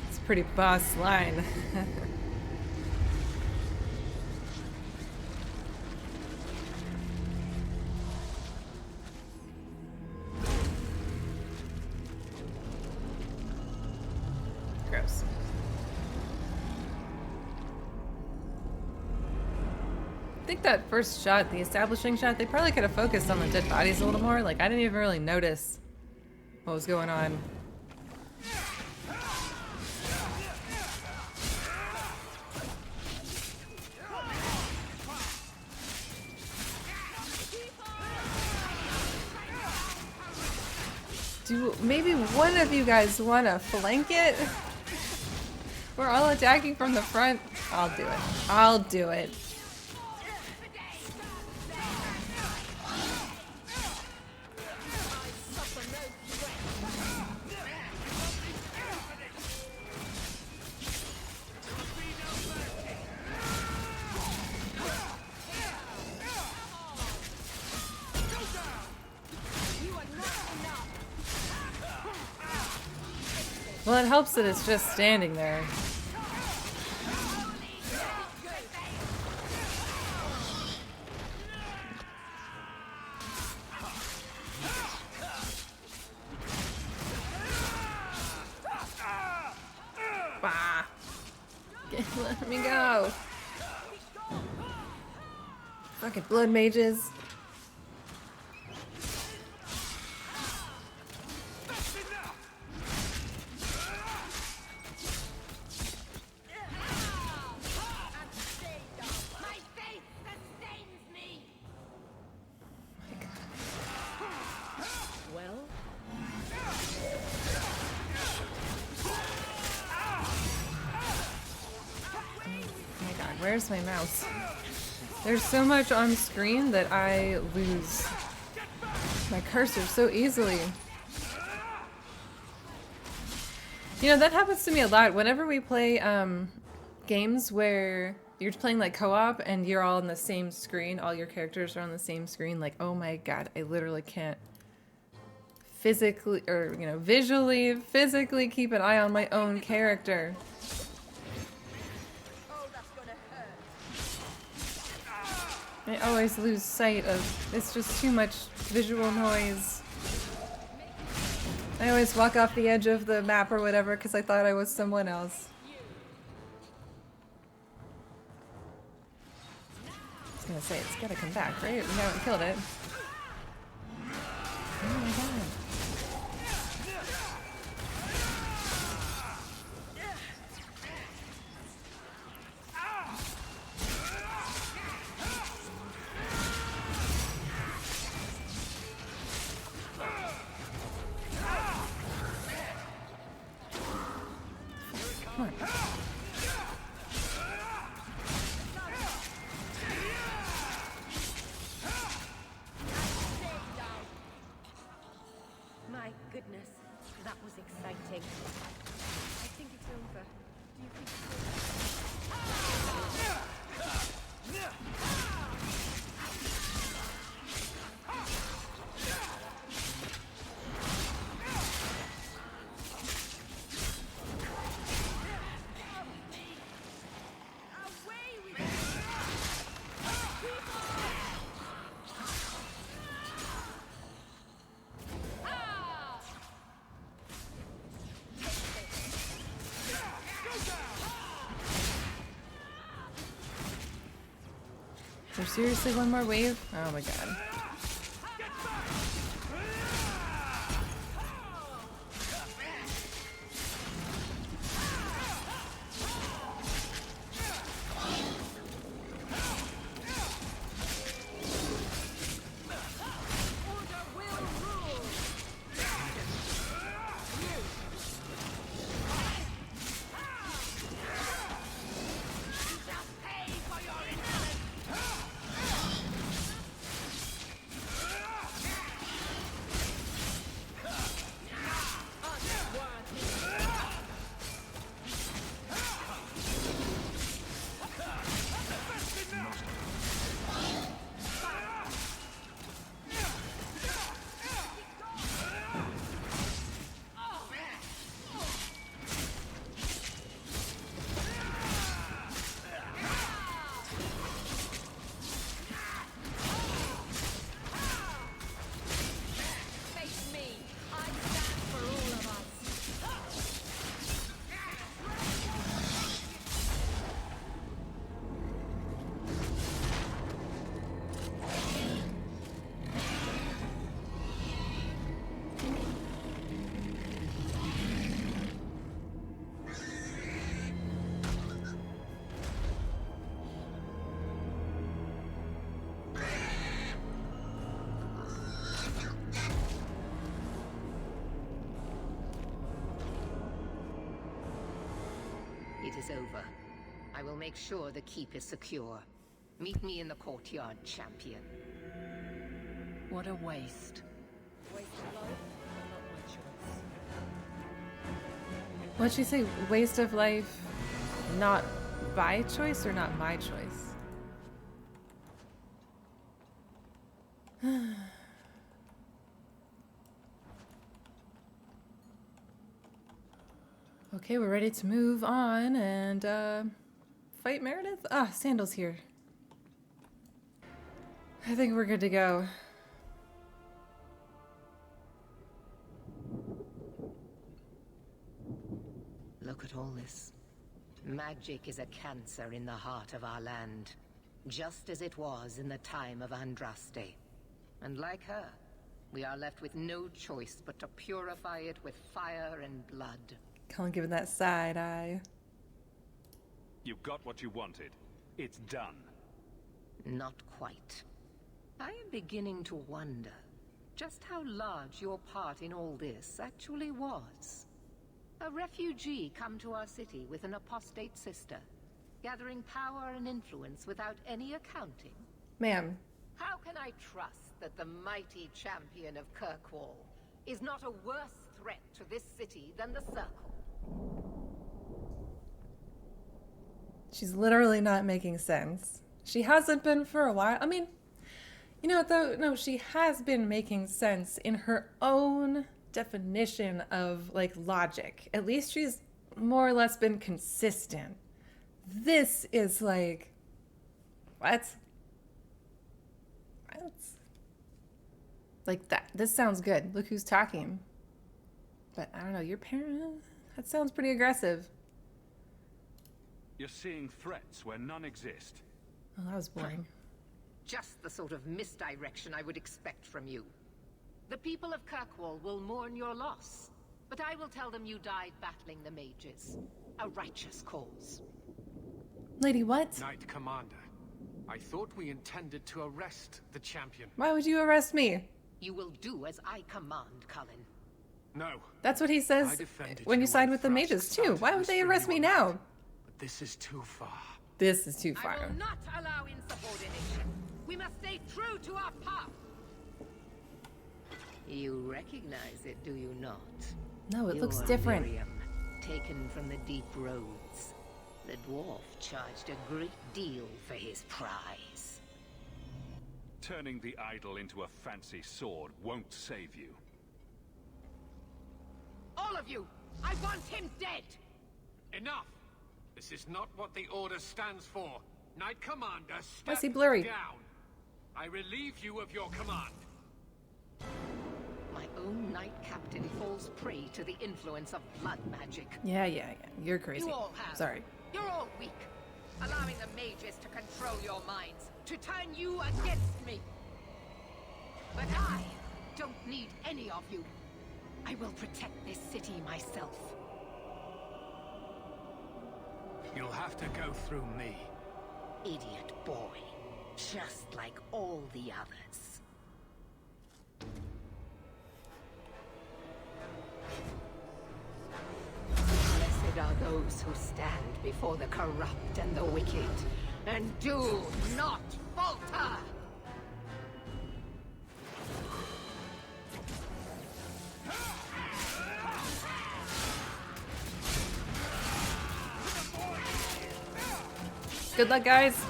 Speaker 1: It's a pretty boss line. think that first shot, the establishing shot, they probably could have focused on the dead bodies a little more. Like, I didn't even really notice what was going on. Do maybe one of you guys want to flank it? We're all attacking from the front. I'll do it. I'll do it. Well, it helps that it's just standing there. Bah. Let me go. Fucking blood mages. Where's my mouse? There's so much on screen that I lose my cursor so easily. You know, that happens to me a lot. Whenever we play games where you're playing like co-op and you're all on the same screen, all your characters are on the same screen, like, oh my god, I literally can't physically, or, you know, visually, physically keep an eye on my own character. I always lose sight of, it's just too much visual noise. I always walk off the edge of the map or whatever because I thought I was someone else. I was gonna say, it's gotta come back, right? We haven't killed it. Oh my god. Come on.
Speaker 12: My goodness, that was exciting. I think it's over. Do you think it's Is there seriously one more wave? Oh my god.
Speaker 8: it is over. I will make sure the keep is secure. Meet me in the courtyard, champion.
Speaker 13: What a waste.
Speaker 1: What'd she say? Waste of life, not by choice or not my choice? Okay, we're ready to move on and fight Meredith? Ah, Sandal's here. I think we're good to go.
Speaker 8: Look at all this. Magic is a cancer in the heart of our land, just as it was in the time of Andraste. And like her, we are left with no choice but to purify it with fire and blood.
Speaker 1: Colin giving that side eye.
Speaker 11: You got what you wanted. It's done.
Speaker 8: Not quite. I am beginning to wonder just how large your part in all this actually was. A refugee come to our city with an apostate sister, gathering power and influence without any accounting.
Speaker 1: Ma'am.
Speaker 8: How can I trust that the mighty champion of Kirkwall is not a worse threat to this city than the Circle?
Speaker 1: She's literally not making sense. She hasn't been for a while. I mean, you know what though? No, she has been making sense in her own definition of like logic. At least she's more or less been consistent. This is like, what? Like that. This sounds good. Look who's talking. But I don't know, your parent, that sounds pretty aggressive.
Speaker 11: You're seeing threats where none exist.
Speaker 1: Oh, that was boring.
Speaker 8: Just the sort of misdirection I would expect from you. The people of Kirkwall will mourn your loss, but I will tell them you died battling the mages. A righteous cause.
Speaker 1: Lady, what?
Speaker 14: Knight Commander, I thought we intended to arrest the champion.
Speaker 1: Why would you arrest me?
Speaker 8: You will do as I command, Cullen.
Speaker 14: No.
Speaker 1: That's what he says when you side with the mages too. Why would they arrest me now?
Speaker 14: But this is too far.
Speaker 1: This is too far.
Speaker 8: I will not allow insubordination. We must stay true to our path. You recognize it, do you not?
Speaker 1: No, it looks
Speaker 8: You're
Speaker 1: different.
Speaker 8: Miriam, taken from the deep roads. The dwarf charged a great deal for his prize.
Speaker 11: Turning the idol into a fancy sword won't save you.
Speaker 8: All of you! I want him dead!
Speaker 14: Enough! This is not what the Order stands for. Knight Commander,
Speaker 1: Why is he
Speaker 14: step
Speaker 1: blurry?
Speaker 14: down. I relieve you of your command.
Speaker 8: My own knight captain falls prey to the influence of blood magic.
Speaker 1: Yeah. You're crazy.
Speaker 8: You all have.
Speaker 1: Sorry.
Speaker 8: You're all weak, allowing the mages to control your minds, to turn you against me. But I don't need any of you. I will protect this city myself.
Speaker 14: You'll have to go through me.
Speaker 8: Idiot boy. Just like all the others. Blessed are those who stand before the corrupt and the wicked, and do not falter!
Speaker 1: Good luck, guys.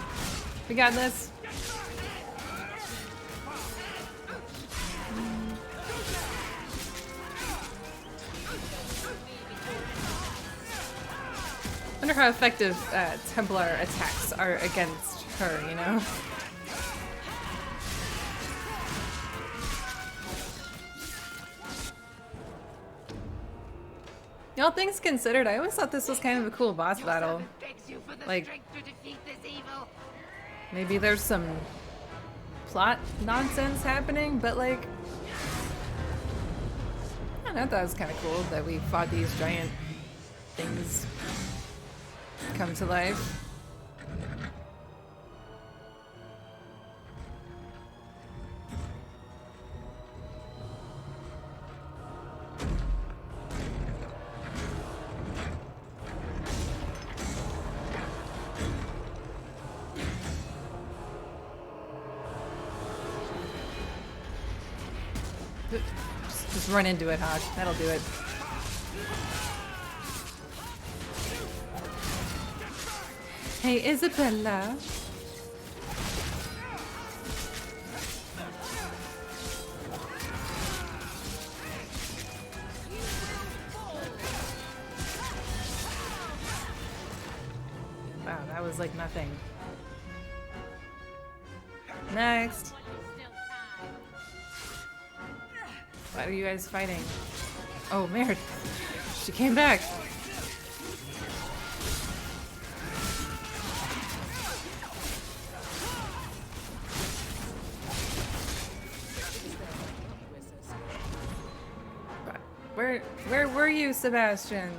Speaker 1: We got this. Wonder how effective Templar attacks are against her, you know? Y'all, things considered, I always thought this was kind of a cool boss battle. Like, maybe there's some plot nonsense happening, but like, I don't know, I thought it was kind of cool that we fought these giant things come to life. Just run into it, Hawke. That'll do it. Hey, Isabella. Wow, that was like nothing. Next. Why are you guys fighting? Oh, Meredith. She came back. Where were you, Sebastian?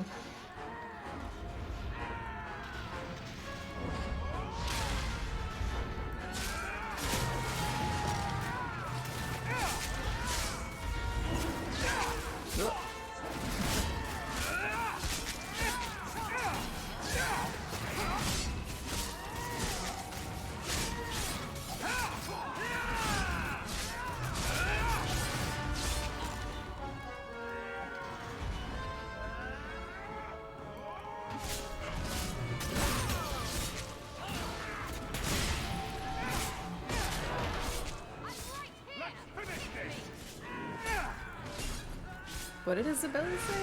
Speaker 1: What did Isabella say?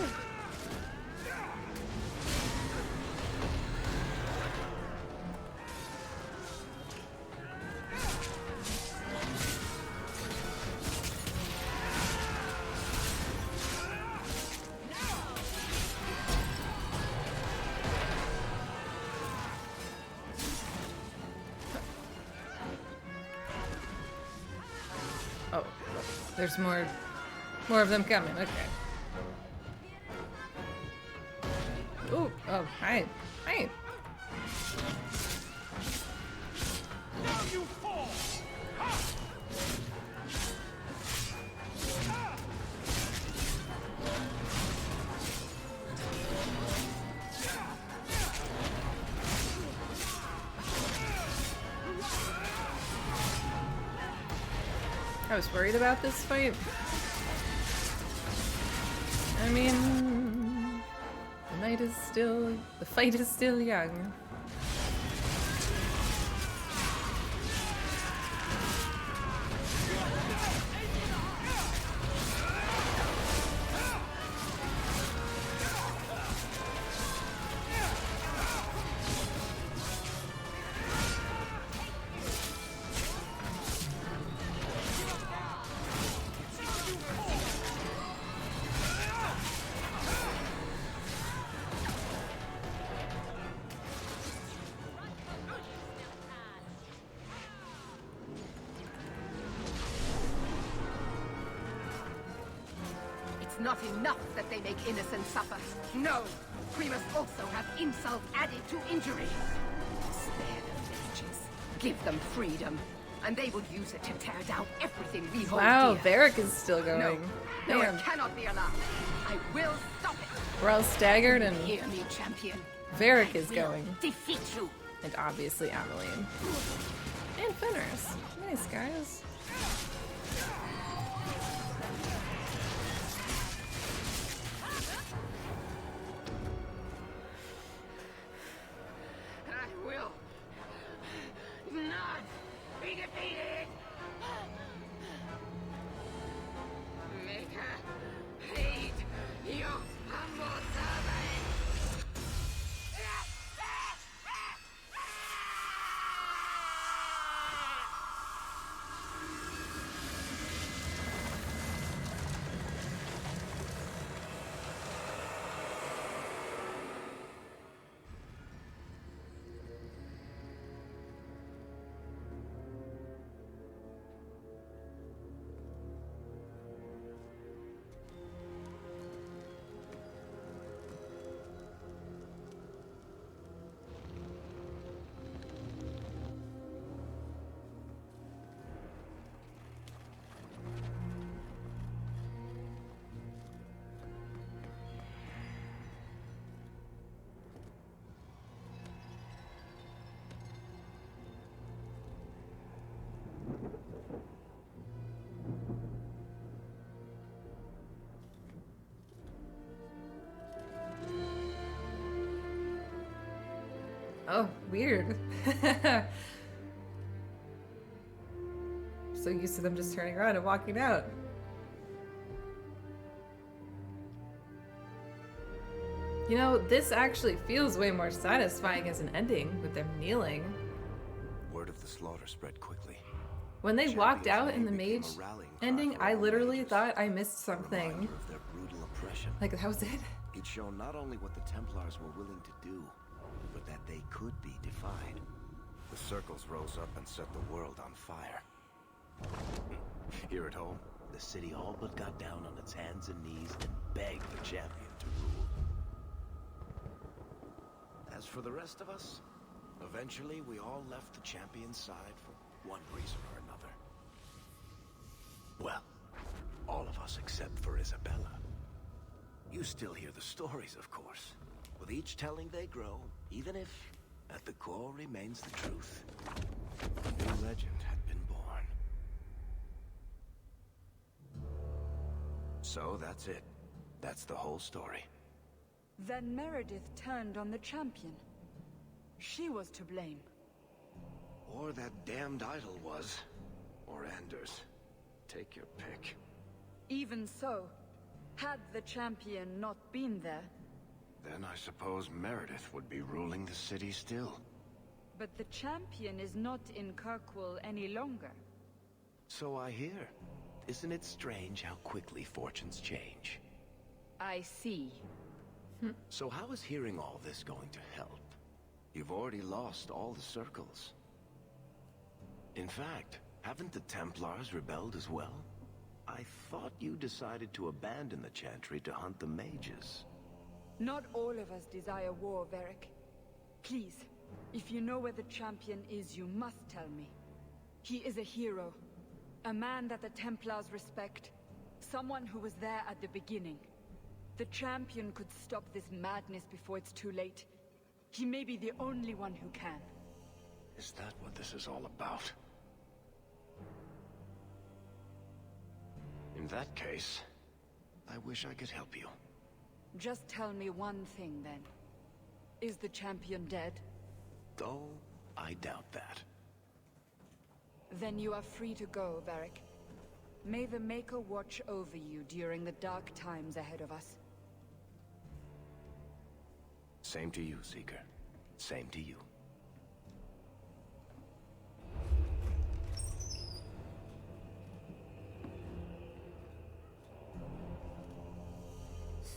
Speaker 1: Oh, there's more of them coming. Okay. Ooh, oh, hi. Hi.
Speaker 4: Now you fall.
Speaker 1: I was worried about this fight. I mean, the fight is still young.
Speaker 8: It's not enough that they make innocents suffer. No! We must also have insult added to injury. Spare the mages. Give them freedom. And they will use it to tear down everything we hold
Speaker 1: Wow,
Speaker 8: dear.
Speaker 1: Varric is still going.
Speaker 8: No,
Speaker 1: Damn.
Speaker 8: it cannot be allowed. I will stop it.
Speaker 1: We're all staggered and
Speaker 8: Hear me, champion.
Speaker 1: Varric is going.
Speaker 8: Defeat you.
Speaker 1: And obviously Ameline. And Fenris. Nice, guys.
Speaker 8: I will not be defeated. Make her hate your humble servant.
Speaker 1: Weird. So used to them just turning around and walking out. You know, this actually feels way more satisfying as an ending with them kneeling.
Speaker 7: Word of the slaughter spread quickly.
Speaker 1: When they walked out in the mage ending, I literally thought I missed something.
Speaker 7: Of their brutal oppression.
Speaker 1: Like, that was it?
Speaker 7: It showed not only what the Templars were willing to do, but that they could be defied. The circles rose up and set the world on fire. Here at home, the city all but got down on its hands and knees and begged the champion to rule. As for the rest of us, eventually we all left the champion's side for one reason or another. Well, all of us except for Isabella. You still hear the stories, of course. With each telling they grow, even if at the core remains the truth. A new legend had been born. So that's it. That's the whole story.
Speaker 17: Then Meredith turned on the champion. She was to blame.
Speaker 7: Or that damned idol was. Or Anders. Take your pick.
Speaker 17: Even so, had the champion not been there...
Speaker 7: Then I suppose Meredith would be ruling the city still.
Speaker 17: But the champion is not in Kirkwall any longer.
Speaker 7: So I hear. Isn't it strange how quickly fortunes change?
Speaker 17: I see.
Speaker 7: So how is hearing all this going to help? You've already lost all the circles. In fact, haven't the Templars rebelled as well? I thought you decided to abandon the Chantry to hunt the mages.
Speaker 17: Not all of us desire war, Varric. Please, if you know where the champion is, you must tell me. He is a hero. A man that the Templars respect. Someone who was there at the beginning. The champion could stop this madness before it's too late. He may be the only one who can.
Speaker 7: Is that what this is all about? In that case, I wish I could help you.
Speaker 17: Just tell me one thing, then. Is the champion dead?
Speaker 7: Though, I doubt that.
Speaker 17: Then you are free to go, Varric. May the Maker watch over you during the dark times ahead of us.
Speaker 7: Same to you, Seeker. Same to you.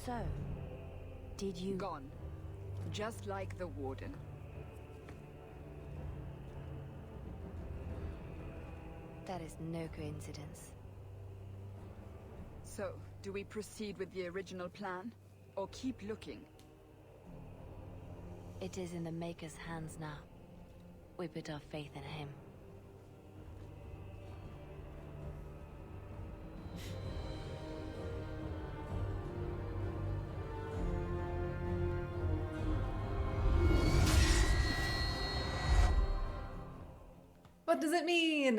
Speaker 17: So, did you... Gone. Just like the Warden.
Speaker 18: That is no coincidence.
Speaker 17: So, do we proceed with the original plan? Or keep looking?
Speaker 18: It is in the Maker's hands now. We put our faith in him.
Speaker 1: What does it mean?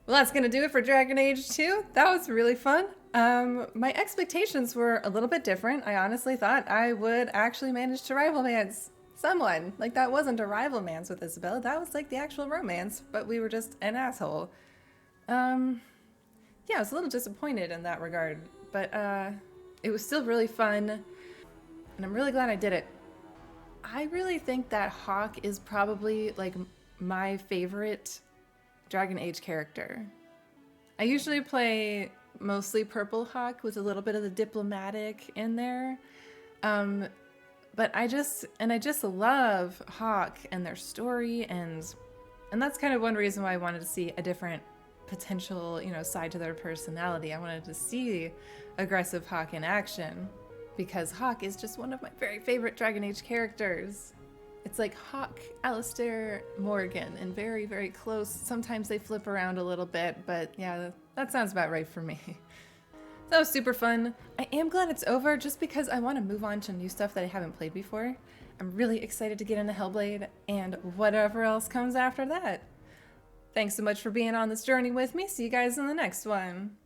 Speaker 1: Well, that's gonna do it for Dragon Age 2. That was really fun. My expectations were a little bit different. I honestly thought I would actually manage to rival mans someone. Like, that wasn't a rival mans with Isabella. That was like the actual romance, but we were just an asshole. Yeah, I was a little disappointed in that regard, but it was still really fun, and I'm really glad I did it. I really think that Hawke is probably like my favorite Dragon Age character. I usually play mostly Purple Hawke with a little bit of the diplomatic in there. But I just love Hawke and their story, and that's kind of one reason why I wanted to see a different potential, side to their personality. I wanted to see Aggressive Hawke in action, because Hawke is just one of my very favorite Dragon Age characters. It's like Hawke, Alistair, Morgan, and very, very close. Sometimes they flip around a little bit, but yeah, that sounds about right for me. That was super fun. I am glad it's over just because I want to move on to new stuff that I haven't played before. I'm really excited to get into Hellblade and whatever else comes after that. Thanks so much for being on this journey with me. See you guys in the next one.